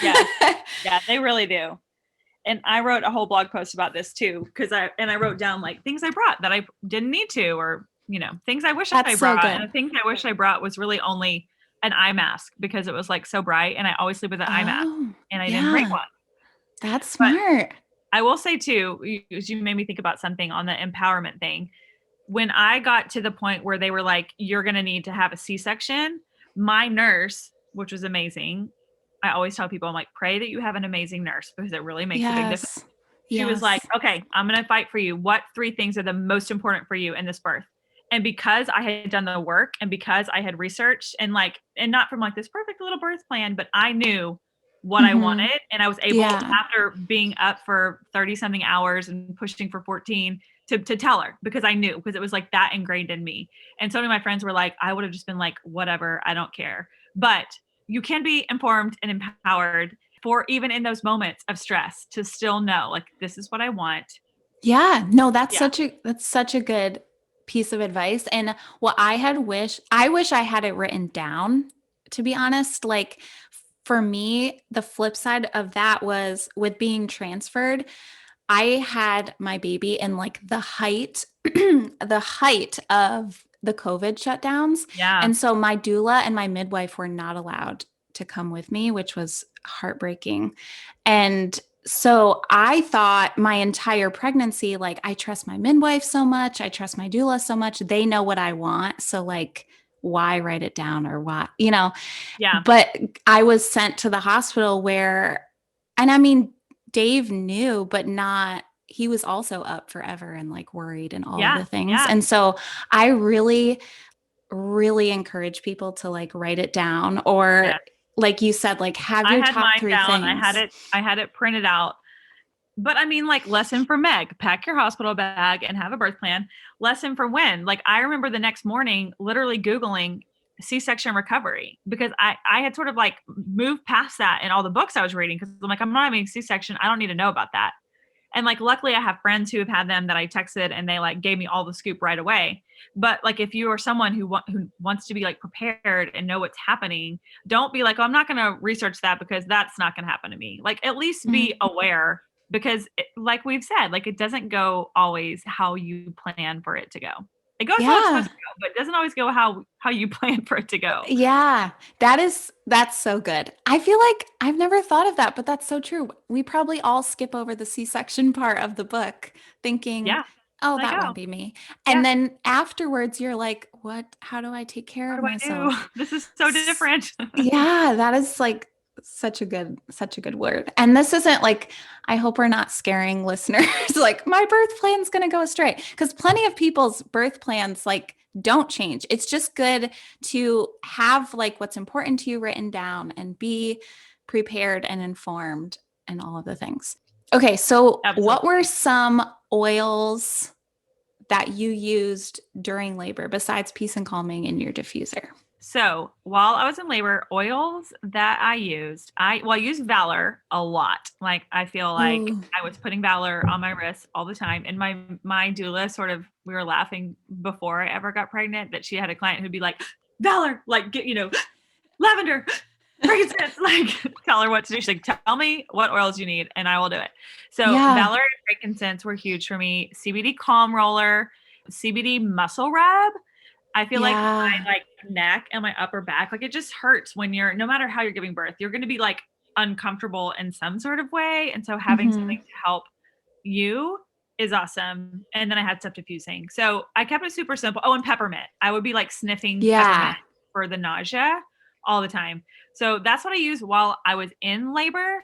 [SPEAKER 2] Yes. Yeah, they really do. And I wrote a whole blog post about this too, because I wrote down like things I brought that I didn't need to, or things I wish I
[SPEAKER 1] That's so
[SPEAKER 2] brought. And
[SPEAKER 1] good.
[SPEAKER 2] the things I wish I brought was really only an eye mask because it was like so bright, and I always sleep with an eye mask,
[SPEAKER 1] Oh,
[SPEAKER 2] and I didn't bring
[SPEAKER 1] yeah.
[SPEAKER 2] one.
[SPEAKER 1] That's
[SPEAKER 2] But
[SPEAKER 1] smart.
[SPEAKER 2] I will say too, you made me think about something on the empowerment thing. When I got to the point where they were like, "You're going to need to have a C-section," my nurse, which was amazing. I always tell people, I'm like, pray that you have an amazing nurse because it really makes a big difference.
[SPEAKER 1] Yes.
[SPEAKER 2] She was like,
[SPEAKER 1] Yes.
[SPEAKER 2] okay, I'm going to fight for you. What 3 things are the most important for you in this birth? And because I had done the work and because I had researched and not from like this perfect little birth plan, but I knew what I
[SPEAKER 1] Hmm.
[SPEAKER 2] wanted. And I was able,
[SPEAKER 1] Yeah.
[SPEAKER 2] after being up for 30 something hours and pushing for 14, to tell her because I knew, because it was like that ingrained in me. And so many of my friends were like, I would have just been like, whatever, I don't care. But you can be informed and empowered for even in those moments of stress to still know like this is what I want.
[SPEAKER 1] Yeah, no, that's
[SPEAKER 2] Yeah.
[SPEAKER 1] such a good piece of advice. And what I wish I had it written down, to be honest. Like for me, the flip side of that was with being transferred, I had my baby in like the height, the height of the COVID shutdowns.
[SPEAKER 2] Yeah.
[SPEAKER 1] And so my doula and my midwife were not allowed to come with me, which was heartbreaking. And so I thought my entire pregnancy, like, I trust my midwife so much. I trust my doula so much. They know what I want. So, like, why write it down or what?
[SPEAKER 2] Yeah.
[SPEAKER 1] But I was sent to the hospital where, and I mean, Dave knew, but not, he was also up forever and like worried and all of
[SPEAKER 2] Yeah.
[SPEAKER 1] the things.
[SPEAKER 2] Yeah.
[SPEAKER 1] And so I really, really encourage people to like write it down or,
[SPEAKER 2] Yeah.
[SPEAKER 1] like you said, like have
[SPEAKER 2] I
[SPEAKER 1] your
[SPEAKER 2] had
[SPEAKER 1] top
[SPEAKER 2] mine
[SPEAKER 1] three
[SPEAKER 2] down.
[SPEAKER 1] things.
[SPEAKER 2] I had it printed out. But I mean, like, lesson for Meg, pack your hospital bag and have a birth plan. Lesson for Wynne. Like, I remember the next morning literally Googling C-section recovery because I had sort of like moved past that in all the books I was reading because I'm like, I'm not having C-section. I don't need to know about that. And like, luckily I have friends who have had them that I texted and they like gave me all the scoop right away. But like, if you are someone who wants to be like prepared and know what's happening, don't be like, oh, I'm not going to research that because that's not going to happen to me. Like, at least be
[SPEAKER 1] Mm.
[SPEAKER 2] aware because like we've said, like it doesn't go always how you plan for it to go. It goes how it's supposed
[SPEAKER 1] Yeah.
[SPEAKER 2] to go, but it doesn't always go how you plan for it to go.
[SPEAKER 1] Yeah. That's so good. I feel like I've never thought of that, but that's so true. We probably all skip over the C-section part of the book thinking,
[SPEAKER 2] Yeah.
[SPEAKER 1] oh,
[SPEAKER 2] Like,
[SPEAKER 1] that
[SPEAKER 2] oh,
[SPEAKER 1] won't be me. And
[SPEAKER 2] yeah,
[SPEAKER 1] then afterwards you're like, what, how do I take care
[SPEAKER 2] what
[SPEAKER 1] of
[SPEAKER 2] do I do?
[SPEAKER 1] myself?
[SPEAKER 2] This is so different.
[SPEAKER 1] Yeah, that is like such a good word. And this isn't like, I hope we're not scaring listeners like my birth plan's going to go astray because plenty of people's birth plans like don't change. It's just good to have like what's important to you written down and be prepared and informed and all of the things. Okay, so what
[SPEAKER 2] Absolutely.
[SPEAKER 1] were some oils that you used during labor besides peace and calming in your diffuser?
[SPEAKER 2] So while I was in labor, oils that I used, I used Valor a lot. Like I feel like
[SPEAKER 1] Ooh.
[SPEAKER 2] I was putting Valor on my wrist all the time. And my doula sort of, we were laughing before I ever got pregnant that she had a client who'd be like, Valor, like get, lavender, frankincense, like tell her what to do. She's like, tell me what oils you need and I will do it. So
[SPEAKER 1] Yeah.
[SPEAKER 2] Valor and frankincense were huge for me. CBD calm roller, CBD muscle rub. I feel like my like neck and my upper back, like it just hurts when you're, no matter how you're giving birth, you're going to be like uncomfortable in some sort of way. And so having something to help you is awesome. And then I had stuff diffusing. So I kept it super simple. Oh, and peppermint. I would be like sniffing peppermint for the nausea all the time. So that's what I used while I was in labor.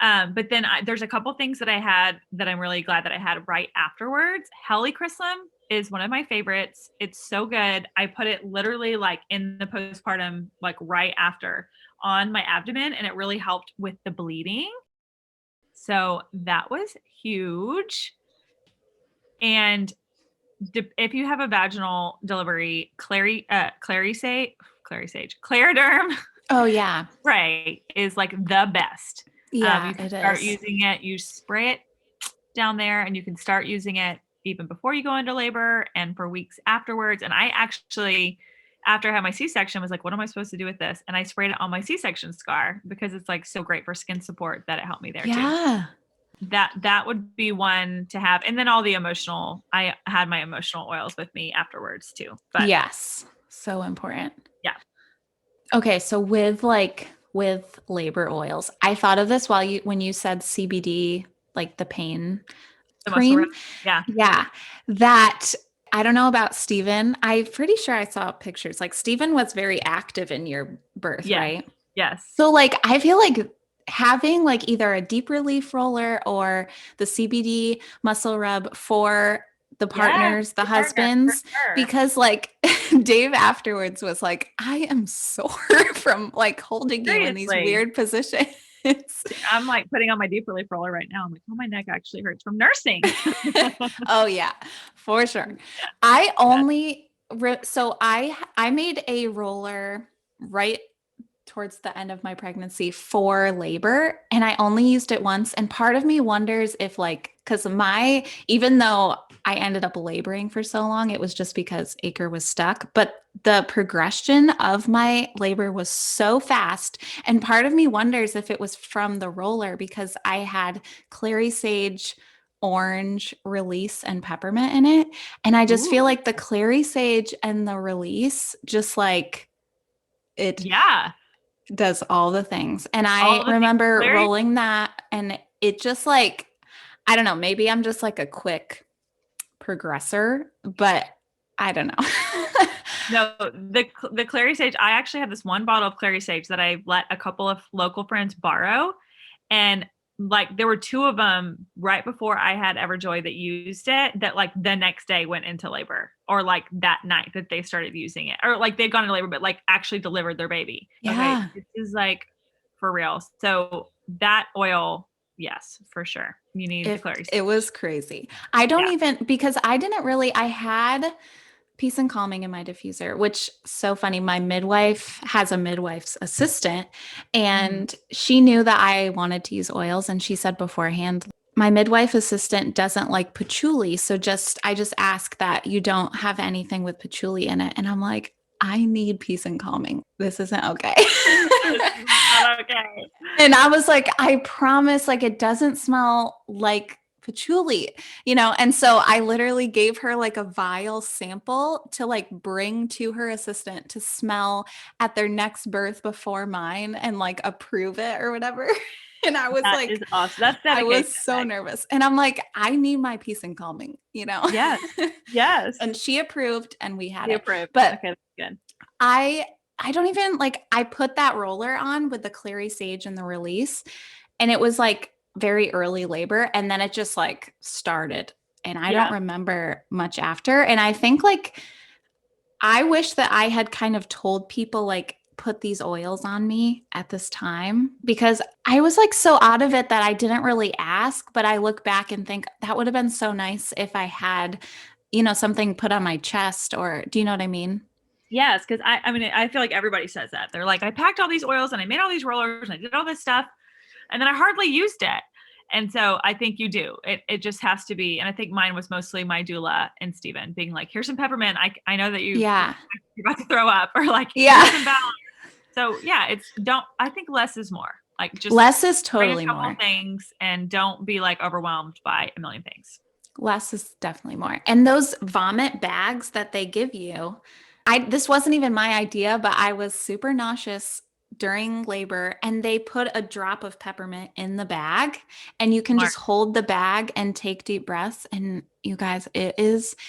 [SPEAKER 2] But then there's a couple things that I had that I'm really glad that I had right afterwards. Helichrysum is one of my favorites. It's so good. I put it literally like in the postpartum, like right after on my abdomen, and it really helped with the bleeding. So that was huge. And if you have a vaginal delivery, Clarisage, Clariderm.
[SPEAKER 1] Oh yeah.
[SPEAKER 2] Spray is like the best.
[SPEAKER 1] Yeah,
[SPEAKER 2] you can
[SPEAKER 1] it
[SPEAKER 2] start
[SPEAKER 1] is.
[SPEAKER 2] using it. You spray it down there and you can start using it even before you go into labor and for weeks afterwards. And I actually, after I had my C-section, was like, what am I supposed to do with this? And I sprayed it on my C-section scar because it's like so great for skin support that it helped me there too. That would be one to have. And then all the emotional, I had my emotional oils with me afterwards too. But
[SPEAKER 1] yes, so important.
[SPEAKER 2] Yeah.
[SPEAKER 1] Okay, so with labor oils, I thought of this when you said CBD, like the pain cream. Yeah. That I don't know about Steven. I'm pretty sure I saw pictures. Like Steven was very active in your birth, right?
[SPEAKER 2] Yes.
[SPEAKER 1] So like I feel like having like either a deep relief roller or the CBD muscle rub for the partners, the husbands, because like Dave afterwards was like, I am sore from like holding you in these weird positions.
[SPEAKER 2] I'm like putting on my deep relief roller right now. I'm like, oh, my neck actually hurts from nursing.
[SPEAKER 1] Oh yeah, for sure. I only, so I made a roller right towards the end of my pregnancy for labor, and I only used it once. And part of me wonders if like, because even though I ended up laboring for so long, it was just because Acre was stuck, but the progression of my labor was so fast. And part of me wonders if it was from the roller because I had clary sage, orange, release, and peppermint in it. And I just feel like the clary sage and the release just like it does all the things. And I remember rolling that and it just like, I don't know, maybe I'm just like a quick progressor, but I don't know.
[SPEAKER 2] No, the clary sage, I actually have this one bottle of clary sage that I let a couple of local friends borrow. And like there were two of them right before I had Everjoy that used it that like the next day went into labor or like that night that they started using it or like they'd gone into labor, but like actually delivered their baby.
[SPEAKER 1] Yeah.
[SPEAKER 2] Okay. This is like for real. So that oil, yes, for sure. You need the clary sage.
[SPEAKER 1] It was crazy. I don't even, because I had peace and calming in my diffuser, which so funny. My midwife has a midwife's assistant and she knew that I wanted to use oils. And she said beforehand, my midwife assistant doesn't like patchouli. So I just ask that you don't have anything with patchouli in it. And I'm like, I need peace and calming. This isn't okay.
[SPEAKER 2] This is not okay.
[SPEAKER 1] And I was like, I promise, like, it doesn't smell like patchouli, And so I literally gave her like a vial sample to like bring to her assistant to smell at their next birth before mine and like approve it or whatever. And I was
[SPEAKER 2] That is awesome. That's dedication.
[SPEAKER 1] I was so nervous. And I'm like, I need my peace and calming,
[SPEAKER 2] Yes. Yes.
[SPEAKER 1] And she approved and we had
[SPEAKER 2] it.
[SPEAKER 1] Approved.
[SPEAKER 2] But okay, that's good.
[SPEAKER 1] I don't even like, I put that roller on with the clary sage and the release, and it was like very early labor. And then it just like started and I don't remember much after. And I think like I wish that I had kind of told people like put these oils on me at this time because I was like so out of it that I didn't really ask, but I look back and think that would have been so nice if I had, something put on my chest or do you know what I mean?
[SPEAKER 2] Yes, because I mean, I feel like everybody says that. They're like, I packed all these oils and I made all these rollers and I did all this stuff, and then I hardly used it. And so I think you do. It just has to be. And I think mine was mostly my doula and Steven being like, here's some peppermint. I know that you're
[SPEAKER 1] Yeah.
[SPEAKER 2] about to throw up, or like,
[SPEAKER 1] Yeah.
[SPEAKER 2] here's some balance. So yeah, I think less is more. Like just
[SPEAKER 1] Less is
[SPEAKER 2] write
[SPEAKER 1] totally
[SPEAKER 2] a couple
[SPEAKER 1] more.
[SPEAKER 2] things and don't be like overwhelmed by a million things.
[SPEAKER 1] Less is definitely more. And those vomit bags that they give you, this wasn't even my idea, but I was super nauseous during labor and they put a drop of peppermint in the bag and you can
[SPEAKER 2] Smart.
[SPEAKER 1] just hold the bag and take deep breaths. And you guys,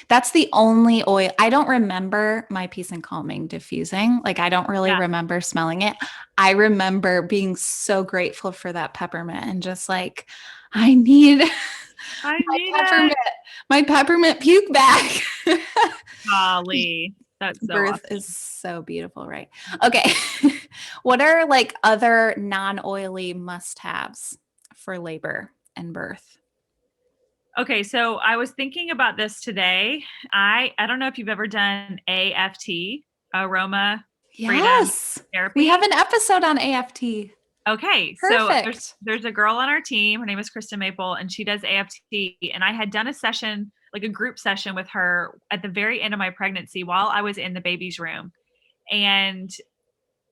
[SPEAKER 1] that's the only oil. I don't remember my peace and calming diffusing. Like I don't really remember smelling it. I remember being so grateful for that peppermint and just like, I need my peppermint puke bag.
[SPEAKER 2] Golly, that's so
[SPEAKER 1] Birth
[SPEAKER 2] awesome.
[SPEAKER 1] is so beautiful, right? Okay. What are like other non-oily must-haves for labor and birth?
[SPEAKER 2] Okay, so I was thinking about this today. I don't know if you've ever done AFT, aroma freedom
[SPEAKER 1] Yes.
[SPEAKER 2] therapy.
[SPEAKER 1] We have an episode on AFT.
[SPEAKER 2] Okay,
[SPEAKER 1] Perfect.
[SPEAKER 2] so there's a girl on our team. Her name is Kristen Maple, and she does AFT. And I had done a session, like a group session with her at the very end of my pregnancy while I was in the baby's room. And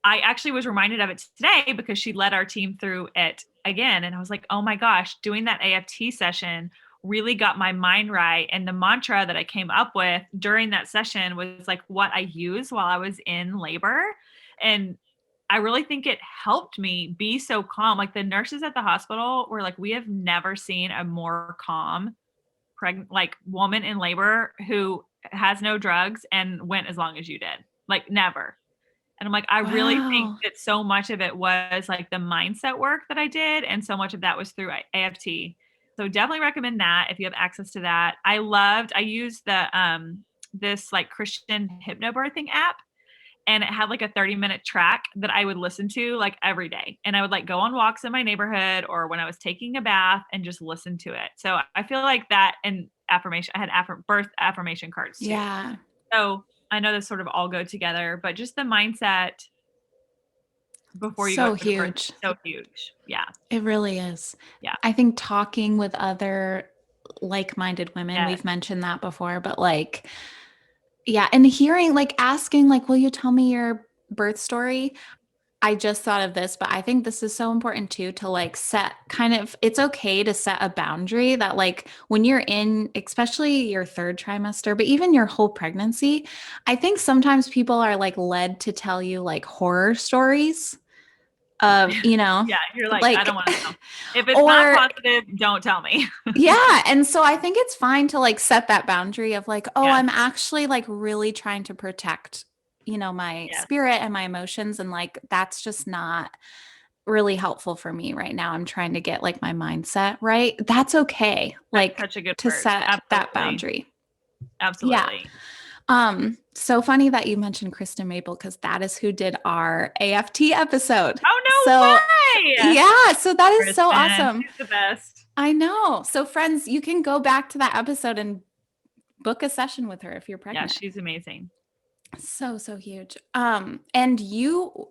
[SPEAKER 2] I actually was reminded of it today because she led our team through it again. And I was like, oh my gosh, doing that AFT session really got my mind right. And the mantra that I came up with during that session was like what I used while I was in labor. And I really think it helped me be so calm. Like the nurses at the hospital were like, we have never seen a more calm pregnant, like woman in labor who has no drugs and went as long as you did. Like never. And I'm like, I really think that so much of it was like the mindset work that I did. And so much of that was through AFT. So definitely recommend that if you have access to that. I used this like Christian hypnobirthing app, and it had like a 30-minute track that I would listen to like every day. And I would like go on walks in my neighborhood or when I was taking a bath and just listen to it. So I feel like that, and affirmation, I had birth affirmation cards too.
[SPEAKER 1] Yeah.
[SPEAKER 2] So I know this sort of all go together, but just the mindset before you go to birth is so huge. Yeah.
[SPEAKER 1] It really is.
[SPEAKER 2] Yeah.
[SPEAKER 1] I think talking with other like-minded women, we've mentioned that before, but like, yeah. And hearing, like asking, like, will you tell me your birth story? I just thought of this, but I think this is so important too, to like set it's okay to set a boundary that like when you're in, especially your third trimester, but even your whole pregnancy, I think sometimes people are like led to tell you like horror stories of,
[SPEAKER 2] Yeah, you're like, I don't want to know. If it's not positive, don't tell me.
[SPEAKER 1] Yeah. And so I think it's fine to like set that boundary of like, oh, I'm actually like really trying to protect, my spirit and my emotions. And like, that's just not really helpful for me right now. I'm trying to get like my mindset right. That's okay. Like
[SPEAKER 2] such a good
[SPEAKER 1] to
[SPEAKER 2] word.
[SPEAKER 1] set that boundary.
[SPEAKER 2] Absolutely.
[SPEAKER 1] Yeah. So funny that you mentioned Kristen Maple because that is who did our AFT episode.
[SPEAKER 2] Oh, no way.
[SPEAKER 1] Yeah. So that is so awesome.
[SPEAKER 2] She's the best.
[SPEAKER 1] I know. So friends, you can go back to that episode and book a session with her if you're pregnant.
[SPEAKER 2] Yeah, she's amazing.
[SPEAKER 1] So huge. And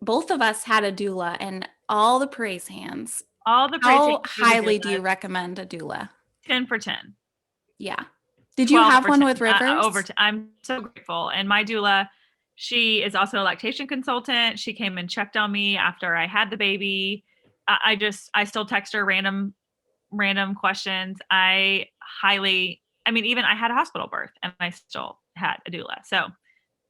[SPEAKER 1] both of us had a doula, and all the praise hands. How highly do you recommend a doula?
[SPEAKER 2] 10 for 10.
[SPEAKER 1] Yeah. Did you have one with Rivers?
[SPEAKER 2] I'm so grateful. And my doula, she is also a lactation consultant. She came and checked on me after I had the baby. I still text her random questions. Even I had a hospital birth and I still had a doula. So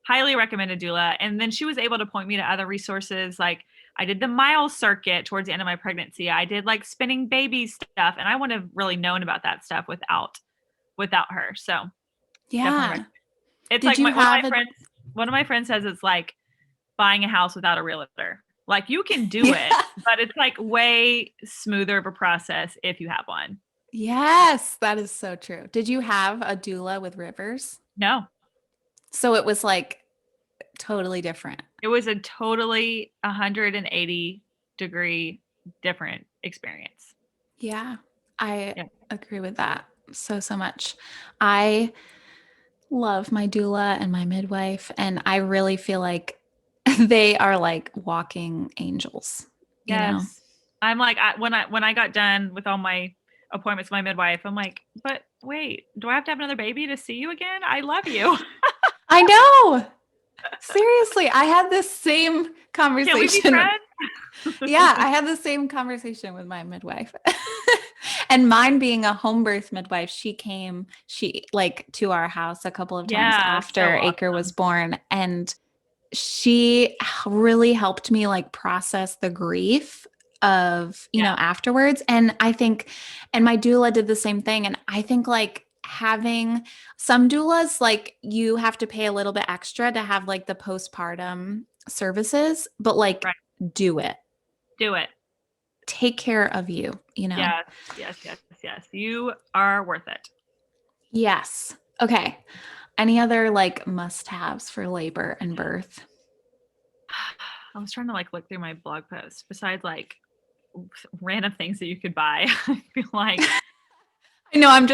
[SPEAKER 2] highly recommend a doula. And then she was able to point me to other resources. Like I did the mile circuit towards the end of my pregnancy. I did like spinning baby stuff. And I wouldn't have really known about that stuff without her. So
[SPEAKER 1] yeah,
[SPEAKER 2] it's like one of my friends says it's like buying a house without a realtor. Like you can do it, but it's like way smoother of a process if you have one.
[SPEAKER 1] Yes, that is so true. Did you have a doula with Rivers?
[SPEAKER 2] No.
[SPEAKER 1] So it was like totally different.
[SPEAKER 2] It was a totally 180-degree different experience.
[SPEAKER 1] Yeah, I
[SPEAKER 2] Yeah.
[SPEAKER 1] agree with that so, so much. I love my doula and my midwife, and I really feel like they are like walking angels, you know?
[SPEAKER 2] Yes. I'm like, when I got done with all my appointments with my midwife, I'm like, but wait, do I have to have another baby to see you again? I love you.
[SPEAKER 1] I know. Seriously, I had this same
[SPEAKER 2] Can't we be
[SPEAKER 1] conversation.
[SPEAKER 2] friends?
[SPEAKER 1] Yeah, I had the same conversation with my midwife. And mine being a home birth midwife, she like to our house a couple of times
[SPEAKER 2] Yeah, so
[SPEAKER 1] after Acre was
[SPEAKER 2] awesome.
[SPEAKER 1] born. And she really helped me like process the grief of,
[SPEAKER 2] Yeah,
[SPEAKER 1] afterwards. And I think, and my doula did the same thing. And I think like having some doulas, like you have to pay a little bit extra to have like the postpartum services, but like
[SPEAKER 2] right.
[SPEAKER 1] do it.
[SPEAKER 2] Do it.
[SPEAKER 1] Take care of you.
[SPEAKER 2] Yes, yes, yes, yes. You are worth it.
[SPEAKER 1] Yes. Okay. Any other like must-haves for labor and birth?
[SPEAKER 2] I was trying to like look through my blog post besides like random things that you could buy. I feel like
[SPEAKER 1] I know, I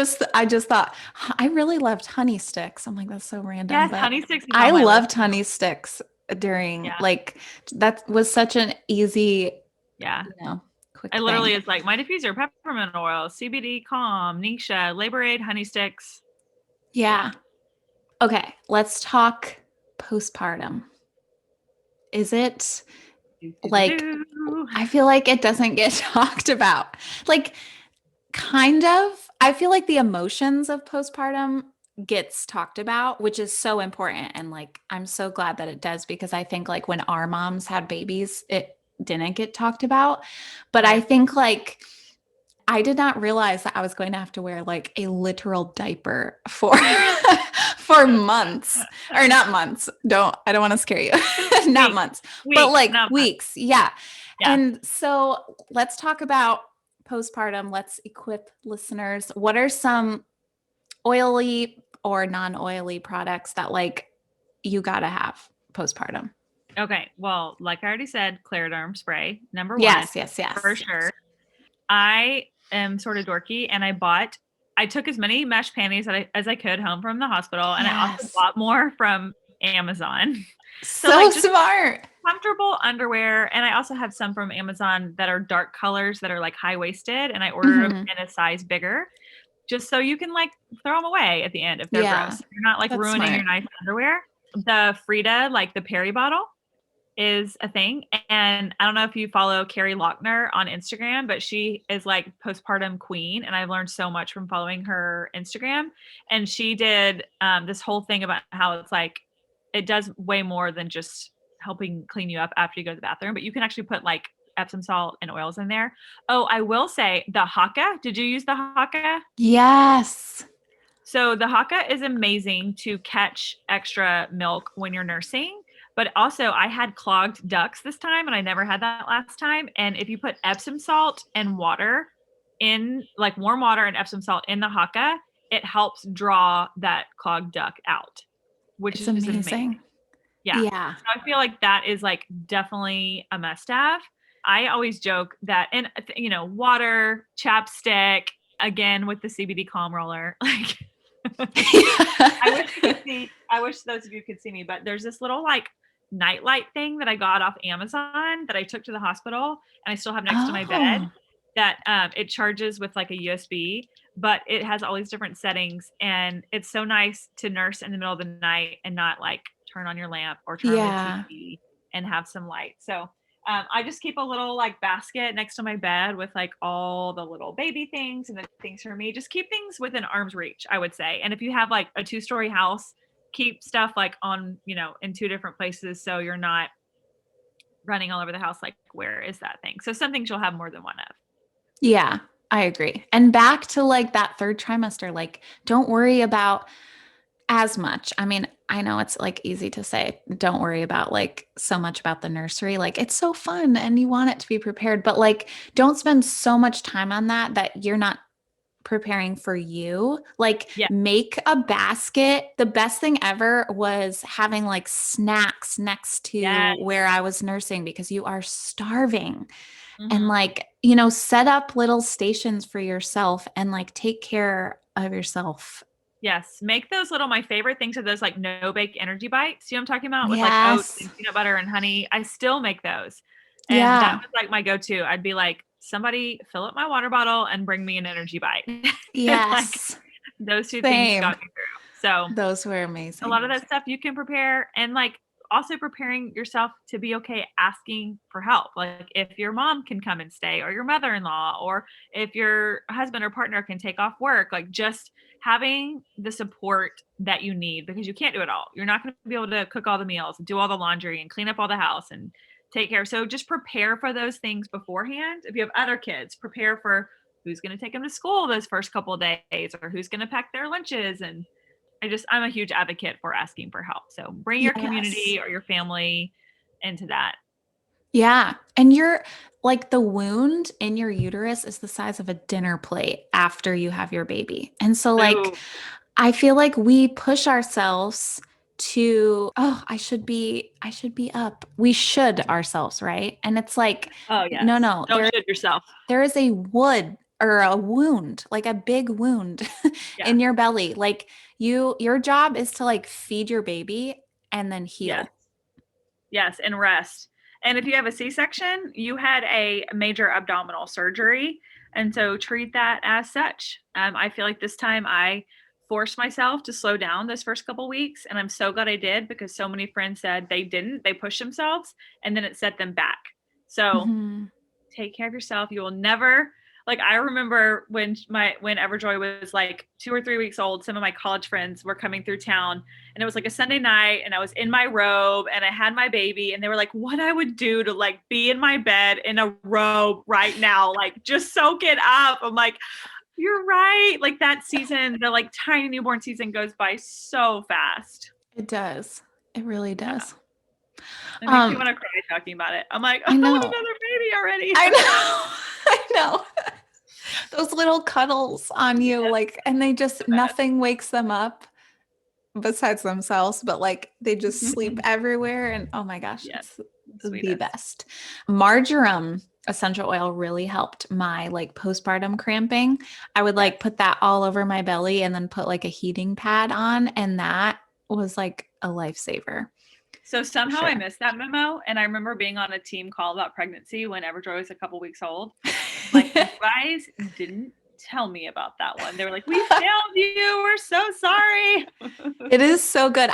[SPEAKER 1] just thought I really loved honey sticks. I'm like, that's so random,
[SPEAKER 2] yes,
[SPEAKER 1] but
[SPEAKER 2] honey sticks is
[SPEAKER 1] I
[SPEAKER 2] on my list
[SPEAKER 1] loved
[SPEAKER 2] too.
[SPEAKER 1] honey sticks during
[SPEAKER 2] Yeah,
[SPEAKER 1] like that was such an easy,
[SPEAKER 2] yeah.
[SPEAKER 1] quick
[SPEAKER 2] I literally
[SPEAKER 1] thing.
[SPEAKER 2] is like my diffuser, peppermint oil, CBD calm, Nisha, Labor Aid, honey sticks. Yeah.
[SPEAKER 1] Yeah. Okay, let's talk postpartum. Is it
[SPEAKER 2] Do, do, do,
[SPEAKER 1] like
[SPEAKER 2] do.
[SPEAKER 1] I feel like it doesn't get talked about. Like kind of. I feel like the emotions of postpartum gets talked about, which is so important. And like, I'm so glad that it does because I think like when our moms had babies, it didn't get talked about. But I
[SPEAKER 2] Right.
[SPEAKER 1] think like I did not realize that I was going to have to wear like a literal diaper for for months or not months. I don't want to scare you. Not
[SPEAKER 2] Weeks.
[SPEAKER 1] months, but
[SPEAKER 2] Weeks,
[SPEAKER 1] like
[SPEAKER 2] not months.
[SPEAKER 1] weeks. Yeah.
[SPEAKER 2] Yeah.
[SPEAKER 1] And so let's talk about postpartum. Let's equip listeners. What are some oily or non-oily products that like you got to have postpartum?
[SPEAKER 2] Okay. Well, like I already said, Clariderm spray, number one,
[SPEAKER 1] Yes, yes,
[SPEAKER 2] for
[SPEAKER 1] yes.
[SPEAKER 2] sure. I am sort of dorky and I took as many mesh panties as I could home from the hospital. And I also
[SPEAKER 1] Yes.
[SPEAKER 2] bought more from Amazon. So
[SPEAKER 1] So
[SPEAKER 2] like just
[SPEAKER 1] smart.
[SPEAKER 2] comfortable underwear. And I also have some from Amazon that are dark colors that are like high waisted. And I ordered them
[SPEAKER 1] Mhm.
[SPEAKER 2] in a size bigger just so you can like throw them away at the end if they're
[SPEAKER 1] Yeah,
[SPEAKER 2] gross. You're not like
[SPEAKER 1] that's
[SPEAKER 2] ruining
[SPEAKER 1] smart.
[SPEAKER 2] your nice underwear. The Frida, like the Perry bottle, is a thing. And I don't know if you follow Carrie Lochner on Instagram, but she is like postpartum queen. And I've learned so much from following her Instagram. And she did this whole thing about how it's like, it does way more than just helping clean you up after you go to the bathroom, but you can actually put like Epsom salt and oils in there. Oh, I will say the Haka. Did you use the Haka?
[SPEAKER 1] Yes.
[SPEAKER 2] So the Haka is amazing to catch extra milk when you're nursing. But also, I had clogged ducts this time, and I never had that last time. And if you put Epsom salt and water in, like warm water and Epsom salt in the Haka, it helps draw that clogged duct out, which
[SPEAKER 1] It's
[SPEAKER 2] is amazing.
[SPEAKER 1] amazing.
[SPEAKER 2] Yeah.
[SPEAKER 1] Yeah.
[SPEAKER 2] So I feel like that is like definitely a must have. I always joke that, and water, chapstick, again with the CBD calm roller, like I wish those of you could see me, but there's this little like nightlight thing that I got off Amazon that I took to the hospital and I still have next to my bed
[SPEAKER 1] Oh,
[SPEAKER 2] that it charges with like a USB, but it has all these different settings and it's so nice to nurse in the middle of the night and not like turn on your lamp or turn on the
[SPEAKER 1] yeah.
[SPEAKER 2] TV and have some light. So I just keep a little like basket next to my bed with like all the little baby things and the things for me. Just keep things within arm's reach, I would say. And if you have like a 2-story house, keep stuff like on, in 2 different places so you're not running all over the house like where is that thing. So some things you'll have more than one of.
[SPEAKER 1] Yeah, I agree. And back to like that third trimester, like don't worry about as much. I mean, I know it's like easy to say, don't worry about like so much about the nursery. Like it's so fun and you want it to be prepared, but like don't spend so much time on that you're not preparing for you. Like
[SPEAKER 2] Yeah.
[SPEAKER 1] make a basket. The best thing ever was having like snacks next to
[SPEAKER 2] Yes.
[SPEAKER 1] where I was nursing because you are starving. And
[SPEAKER 2] Mhm.
[SPEAKER 1] like, set up little stations for yourself and like take care of yourself.
[SPEAKER 2] Yes, make those little my favorite things are those, like, no-bake energy bites, you know what I'm talking about? With, like, oats
[SPEAKER 1] Yes.
[SPEAKER 2] and peanut butter and honey. I still make those, and that
[SPEAKER 1] Yeah.
[SPEAKER 2] was, like, my go-to. I'd be like, "Somebody fill up my water bottle and bring me an energy bite." And, like,
[SPEAKER 1] Yes.
[SPEAKER 2] those 2 things
[SPEAKER 1] Same.
[SPEAKER 2] got me through. So,
[SPEAKER 1] Those were
[SPEAKER 2] a lot
[SPEAKER 1] amazing.
[SPEAKER 2] of that stuff you can prepare and, like, also preparing yourself to be okay asking for help. Like, if your mom can come and stay or your mother-in-law or if your husband or partner can take off work, like, just having the support that you need because you can't do it all. You're not gonna be able to cook all the meals and do all the laundry and clean up all the house and take care. So just prepare for those things beforehand. If you have other kids, prepare for who's gonna take them to school those first couple of days or who's gonna pack their lunches and I'm a huge advocate for asking for help. So bring your
[SPEAKER 1] Yes.
[SPEAKER 2] community or your family into that.
[SPEAKER 1] Yeah. And you're like the wound in your uterus is the size of a dinner plate after you have your baby. And so, like,
[SPEAKER 2] Ooh.
[SPEAKER 1] I feel like we push ourselves to, oh, I should be up. We should ourselves, right? And it's like,
[SPEAKER 2] Oh
[SPEAKER 1] no,
[SPEAKER 2] yes.
[SPEAKER 1] no,
[SPEAKER 2] Don't shoot yourself.
[SPEAKER 1] there is a wood or a wound, like a big wound
[SPEAKER 2] Yeah.
[SPEAKER 1] in your belly. Like your job is to like feed your baby and then
[SPEAKER 2] Yes.
[SPEAKER 1] heal.
[SPEAKER 2] Yes. And rest. And if you have a C-section, you had a major abdominal surgery. And so treat that as such. I feel like this time I forced myself to slow down those first couple weeks. And I'm so glad I did because so many friends said they didn't. They pushed themselves and then it set them back. So
[SPEAKER 1] Mhm.
[SPEAKER 2] take care of yourself. You will never like I remember when Everjoy was like 2 or 3 weeks old, some of my college friends were coming through town and it was like a Sunday night and I was in my robe and I had my baby and they were like, what I would do to like be in my bed in a robe right now, like just soak it up. I'm like, you're right. Like that season, the like tiny newborn season goes by so fast.
[SPEAKER 1] It does. It really
[SPEAKER 2] Yeah.
[SPEAKER 1] does.
[SPEAKER 2] It makes me
[SPEAKER 1] Um,
[SPEAKER 2] want to cry talking about it. I'm like,
[SPEAKER 1] I
[SPEAKER 2] oh,
[SPEAKER 1] know.
[SPEAKER 2] another baby already.
[SPEAKER 1] I know. I know. Those little cuddles on you,
[SPEAKER 2] Yes,
[SPEAKER 1] like, and they just,
[SPEAKER 2] the best.
[SPEAKER 1] nothing wakes them up besides themselves, but like they just sleep everywhere. And oh my gosh,
[SPEAKER 2] Yes,
[SPEAKER 1] it's
[SPEAKER 2] the
[SPEAKER 1] the
[SPEAKER 2] sweetest.
[SPEAKER 1] best. Marjoram essential oil really helped my like postpartum cramping. I would
[SPEAKER 2] Yes.
[SPEAKER 1] like put that all over my belly and then put like a heating pad on, and that was like a lifesaver
[SPEAKER 2] So
[SPEAKER 1] for
[SPEAKER 2] somehow I
[SPEAKER 1] sure.
[SPEAKER 2] missed that memo, and I remember being on a team call about pregnancy when Everjoy was a couple weeks old. Like, you guys didn't tell me about that one. They were like, "We failed you. We're so sorry."
[SPEAKER 1] It is so good.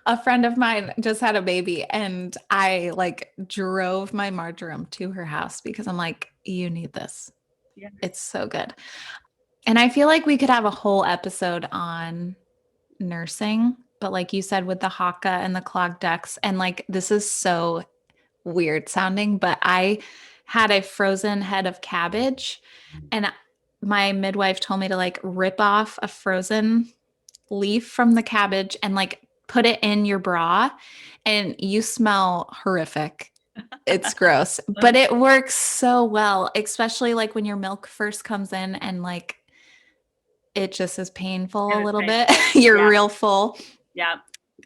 [SPEAKER 1] A friend of mine just had a baby and I like drove my marjoram to her house because I'm like, you need this.
[SPEAKER 2] Yeah.
[SPEAKER 1] It's so good. And I feel like we could have a whole episode on nursing, but like you said, with the Haka and the clogged ducts, and like this is so weird sounding, but I had a frozen head of cabbage and my midwife told me to like rip off a frozen leaf from the cabbage and like put it in your bra and you smell horrific. It's gross, but it works so well, especially like when your milk first comes in and like it just is painful
[SPEAKER 2] And
[SPEAKER 1] a
[SPEAKER 2] it's
[SPEAKER 1] little bit.
[SPEAKER 2] painful.
[SPEAKER 1] You're
[SPEAKER 2] Yeah.
[SPEAKER 1] real full.
[SPEAKER 2] Yeah.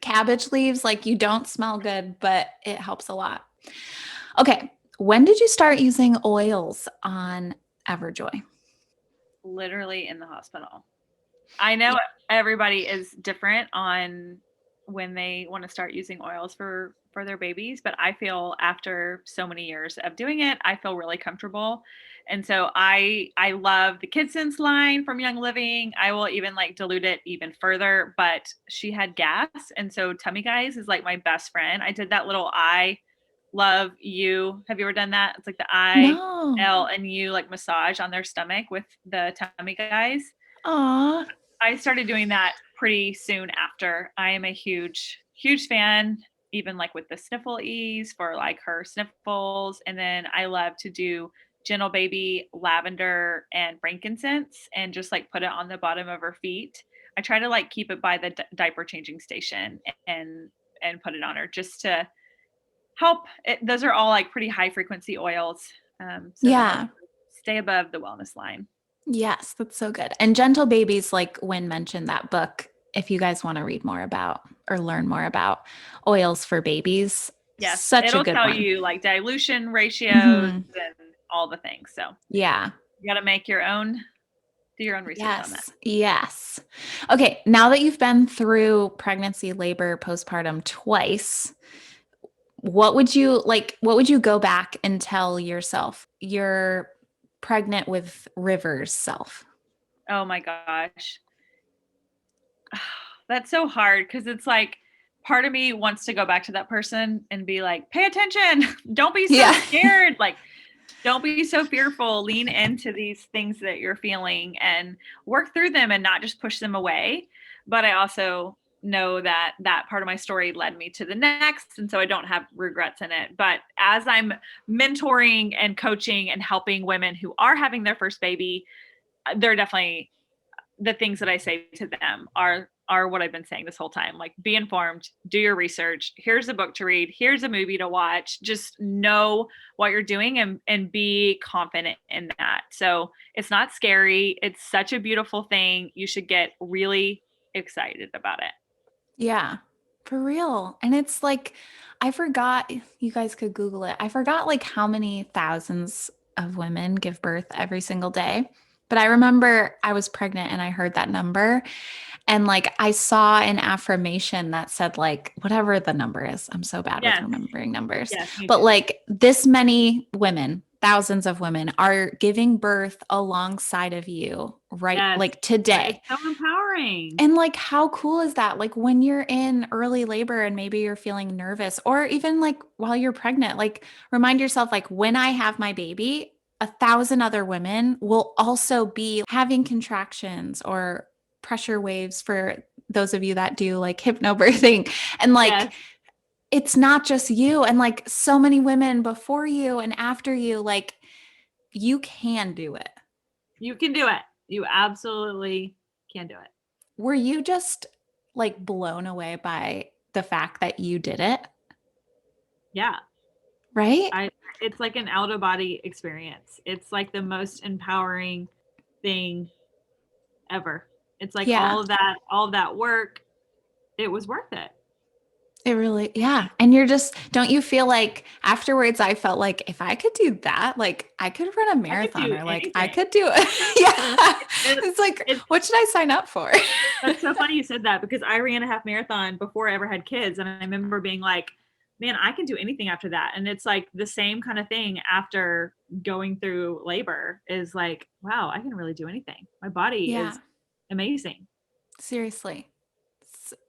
[SPEAKER 1] Cabbage leaves, like you don't smell good, but it helps a lot. Okay. When did you start using oils on Everjoy?
[SPEAKER 2] Literally in the hospital. I know everybody is different on when they want to start using oils for their babies, but I feel after so many years of doing it, I feel really comfortable. And so I love the KidSense line from Young Living. I will even like dilute it even further, but she had gas, and so Tummy Guys is like my best friend. I did that little I love you. Have you ever done that? It's like the I
[SPEAKER 1] No.
[SPEAKER 2] L and U like massage on their stomach with the Tummy Guys.
[SPEAKER 1] Aw.
[SPEAKER 2] I started doing that pretty soon after. I am a huge, huge fan, even like with the sniffle ease for like her sniffles. And then I love to do gentle baby lavender and frankincense and just like put it on the bottom of her feet. I try to like keep it by the diaper changing station and put it on her just to help. Those are all like pretty high frequency oils. So to help
[SPEAKER 1] Yeah.
[SPEAKER 2] stay above the wellness line.
[SPEAKER 1] Yes, that's so good. And Gentle Babies, like Wynne mentioned that book, if you guys want to read more about or learn more about oils for babies,
[SPEAKER 2] Yes,
[SPEAKER 1] such a
[SPEAKER 2] it'll
[SPEAKER 1] good
[SPEAKER 2] tell
[SPEAKER 1] one.
[SPEAKER 2] you like dilution ratios
[SPEAKER 1] Hmm.
[SPEAKER 2] and all the things. So
[SPEAKER 1] Yeah.
[SPEAKER 2] you got to make your own, do your own research on that.
[SPEAKER 1] Yes. Yes. Okay. Now that you've been through pregnancy, labor, postpartum twice, what would you go back and tell yourself, your pregnant with River's self?
[SPEAKER 2] Oh my gosh. That's so hard because it's like part of me wants to go back to that person and be like, pay attention. Don't be so
[SPEAKER 1] Yeah.
[SPEAKER 2] scared. Like, don't be so fearful. Lean into these things that you're feeling and work through them and not just push them away. But I also know that that part of my story led me to the next. And so I don't have regrets in it. But as I'm mentoring and coaching and helping women who are having their first baby, they're definitely the things that I say to them are what I've been saying this whole time. Like, be informed, do your research. Here's a book to read. Here's a movie to watch. Just know what you're doing and be confident in that. So it's not scary. It's such a beautiful thing. You should get really excited about it.
[SPEAKER 1] Yeah, for real. And it's like, I forgot, you guys could Google it. I forgot like how many thousands of women give birth every single day. But I remember I was pregnant and I heard that number. And like I saw an affirmation that said, like, whatever the number is. I'm so bad with
[SPEAKER 2] Yes.
[SPEAKER 1] remembering numbers.
[SPEAKER 2] Yes, me
[SPEAKER 1] But
[SPEAKER 2] too.
[SPEAKER 1] like this many women, thousands of women are giving birth alongside of you, right?
[SPEAKER 2] Yes.
[SPEAKER 1] Like today.
[SPEAKER 2] It's so empowering.
[SPEAKER 1] And like, how cool is that? Like, when you're in early labor and maybe you're feeling nervous, or even like while you're pregnant, like, remind yourself, like, when I have my baby, 1,000 other women will also be having contractions or pressure waves for those of you that do like hypnobirthing. And like,
[SPEAKER 2] Yes.
[SPEAKER 1] it's not just you, and like, so many women before you and after you, like, you can do it.
[SPEAKER 2] You can do it. You absolutely can do it.
[SPEAKER 1] Were you just like blown away by the fact that you did it?
[SPEAKER 2] Yeah.
[SPEAKER 1] Right?
[SPEAKER 2] I It's like an out of body experience. It's like the most empowering thing ever. It's like
[SPEAKER 1] Yeah,
[SPEAKER 2] all of that work, it was worth it.
[SPEAKER 1] it really, yeah. And you're just, don't you feel like afterwards, I felt like if I could do that, like I could run a
[SPEAKER 2] I could
[SPEAKER 1] marathon,
[SPEAKER 2] do
[SPEAKER 1] or like I
[SPEAKER 2] anything.
[SPEAKER 1] could do it. Yeah.
[SPEAKER 2] It,
[SPEAKER 1] It's like,
[SPEAKER 2] it's
[SPEAKER 1] what should I sign up for?
[SPEAKER 2] That's so funny you said that because I ran a half marathon before I ever had kids. And I remember being like, man, I can do anything after that. And it's like the same kind of thing after going through labor is like, wow, I can really do anything. My body is
[SPEAKER 1] Yeah,
[SPEAKER 2] amazing.
[SPEAKER 1] seriously.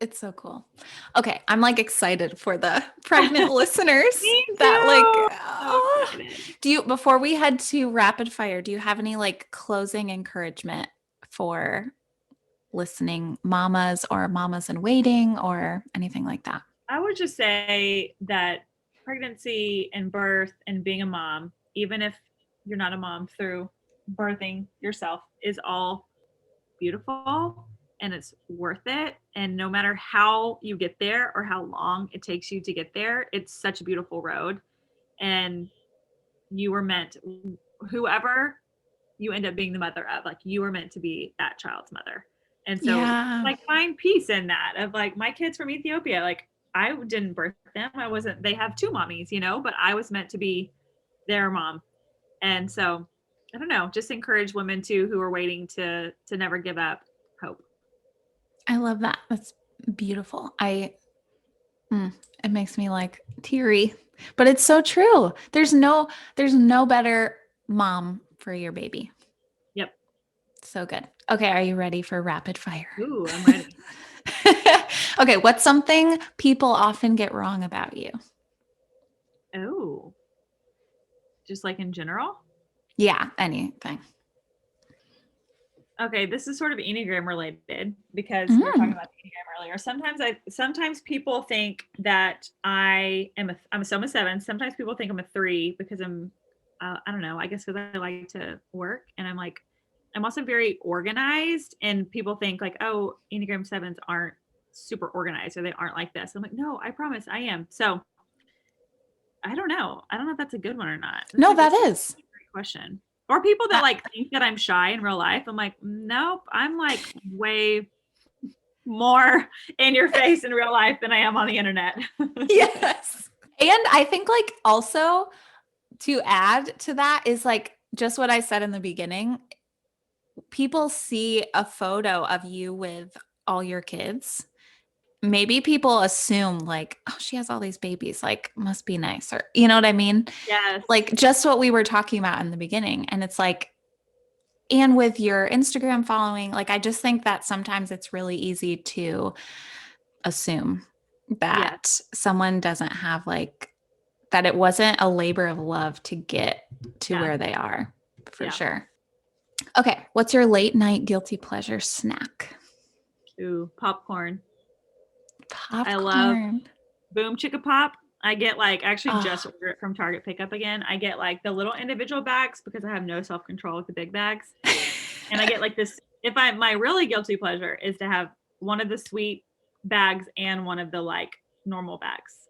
[SPEAKER 1] It's so cool. Okay, I'm like excited for the pregnant listeners
[SPEAKER 2] Me
[SPEAKER 1] that like,
[SPEAKER 2] too. So
[SPEAKER 1] oh.
[SPEAKER 2] excited.
[SPEAKER 1] Do you, before we head to rapid fire, do you have any like closing encouragement for listening mamas or mamas in waiting or anything like that?
[SPEAKER 2] I would just say that pregnancy and birth and being a mom, even if you're not a mom through birthing yourself, is all beautiful and it's worth it. And no matter how you get there or how long it takes you to get there, it's such a beautiful road. And you were meant, whoever you end up being the mother of, like you were meant to be that child's mother. And so
[SPEAKER 1] Yeah.
[SPEAKER 2] like find peace in that of like my kids from Ethiopia, like I didn't birth them. I wasn't, they have two mommies, you know, but I was meant to be their mom. And so I don't know, just encourage women too who are waiting to never give up hope.
[SPEAKER 1] I love that. That's beautiful. It makes me like teary, but it's so true. There's no better mom for your baby.
[SPEAKER 2] Yep.
[SPEAKER 1] So good. Okay, are you ready for rapid fire?
[SPEAKER 2] Ooh, I'm ready.
[SPEAKER 1] Okay, what's something people often get wrong about you?
[SPEAKER 2] Oh, just like in general.
[SPEAKER 1] Yeah, anything.
[SPEAKER 2] Okay, this is sort of Enneagram related because we were talking
[SPEAKER 1] Mm.
[SPEAKER 2] about the Enneagram earlier. Sometimes people think that I'm a 7. Sometimes people think I'm a 3 because I'm I don't know, I guess because I like to work and I'm also very organized and people think like, oh, Enneagram 7s aren't super organized or they aren't like this. I'm like, no, I promise I am. So I don't know. I don't know if that's a good one or not.
[SPEAKER 1] No,
[SPEAKER 2] That's
[SPEAKER 1] that
[SPEAKER 2] a
[SPEAKER 1] is.
[SPEAKER 2] great question. Or people that like think that I'm shy in real life. I'm like, nope, I'm like way more in your face in real life than I am on the internet.
[SPEAKER 1] Yes. And I think like also to add to that is like just what I said in the beginning. People see a photo of you with all your kids. Maybe people assume like, oh, she has all these babies, like must be nice, or you know what I mean?
[SPEAKER 2] Yes.
[SPEAKER 1] Like just what we were talking about in the beginning. And it's like, and with your Instagram following, like I just think that sometimes it's really easy to assume that someone doesn't have like that it wasn't a labor of love to get to where they are, for sure. Okay, what's your late night guilty pleasure snack?
[SPEAKER 2] Ooh, popcorn.
[SPEAKER 1] Popcorn.
[SPEAKER 2] I love Boom Chicka Pop. I get like actually just order it from Target pickup again. I get like the little individual bags because I have no self-control with the big bags. And I get like this, my really guilty pleasure is to have one of the sweet bags and one of the like normal bags.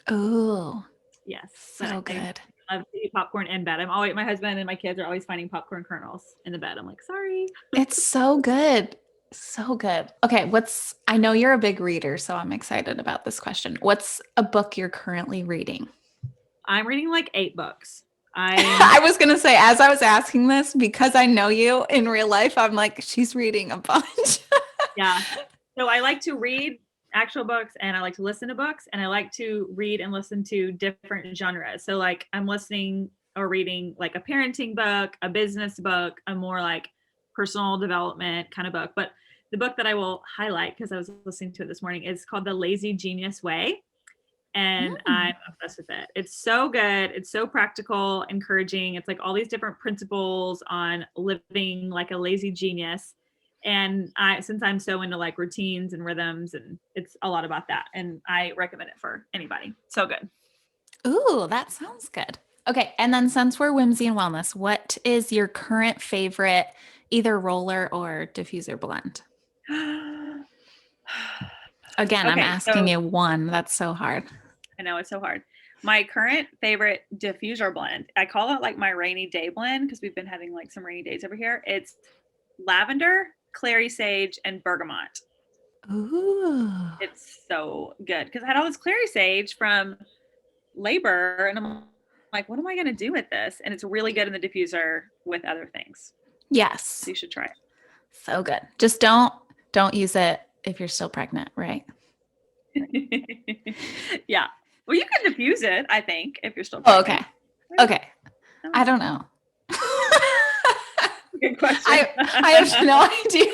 [SPEAKER 1] Oh,
[SPEAKER 2] yes.
[SPEAKER 1] So good.
[SPEAKER 2] I love to eat popcorn in bed. My husband and my kids are always finding popcorn kernels in the bed. I'm like, sorry.
[SPEAKER 1] It's so good. So good. Okay, I know you're a big reader, so I'm excited about this question. What's a book you're currently reading?
[SPEAKER 2] I'm reading like 8 books.
[SPEAKER 1] I was going to say, as I was asking this, because I know you in real life, I'm like, she's reading a bunch.
[SPEAKER 2] Yeah. So I like to read actual books and I like to listen to books and I like to read and listen to different genres. So like I'm listening or reading like a parenting book, a business book, a more like personal development kind of book. But the book that I will highlight because I was listening to it this morning is called The Lazy Genius Way. And I'm obsessed with it. It's so good. It's so practical, encouraging. It's like all these different principles on living like a lazy genius. And since I'm so into like routines and rhythms, and it's a lot about that. And I recommend it for anybody. So good.
[SPEAKER 1] Ooh, that sounds good. Okay. And then since we're Whimsy and Wellness, what is your current favorite either roller or diffuser blend? Again, I'm asking you one. That's so hard.
[SPEAKER 2] I know, it's so hard. My current favorite diffuser blend, I call it like my rainy day blend because we've been having like some rainy days over here. It's lavender, clary sage, and bergamot.
[SPEAKER 1] Ooh.
[SPEAKER 2] It's so good because I had all this clary sage from labor and I'm like, what am I going to do with this? And it's really good in the diffuser with other things.
[SPEAKER 1] Yes.
[SPEAKER 2] So you should try it.
[SPEAKER 1] So good. Just don't use it if you're still pregnant, right?
[SPEAKER 2] Yeah. Well, you can diffuse it, I think, if you're still pregnant.
[SPEAKER 1] Okay. I don't know.
[SPEAKER 2] Good question.
[SPEAKER 1] I have no idea.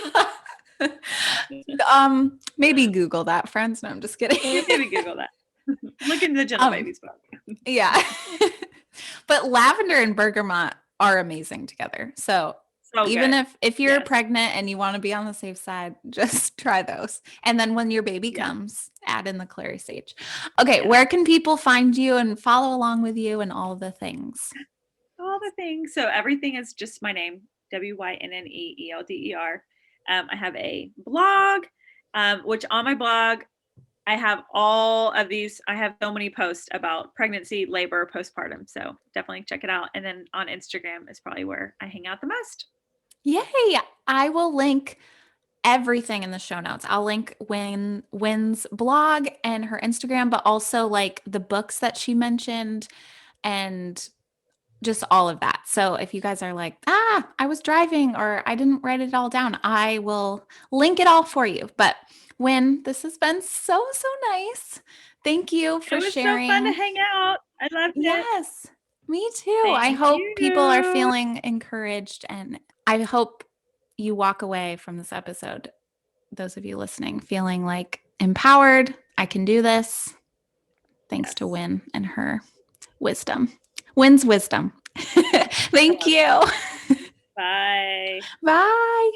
[SPEAKER 1] Maybe Google that, friends. No, I'm just kidding.
[SPEAKER 2] Maybe Google that. Look into the Gentle Babies book.
[SPEAKER 1] Yeah. But lavender and bergamot are amazing together. So even if you're pregnant and you want to be on the safe side, just try those. And then when your baby comes, add in the clary sage. Okay, where can people find you and follow along with you and all the things?
[SPEAKER 2] All the things. So everything is just my name, WYNNEELDER. I have a blog, which on my blog, I have all of these. I have so many posts about pregnancy, labor, postpartum. So definitely check it out. And then on Instagram is probably where I hang out the most.
[SPEAKER 1] Yay. I will link everything in the show notes. I'll link Wynne's blog and her Instagram, but also like the books that she mentioned and just all of that. So if you guys are like, I was driving or I didn't write it all down, I will link it all for you. But Wynne, this has been so nice. Thank you for sharing.
[SPEAKER 2] It was so fun to hang out. I loved it.
[SPEAKER 1] Yes, me too. I hope people are feeling encouraged and I hope you walk away from this episode, those of you listening, feeling like empowered. I can do this. Thanks to Wynne and her wisdom. Wynne's wisdom. Thank you.
[SPEAKER 2] Bye.
[SPEAKER 1] Bye.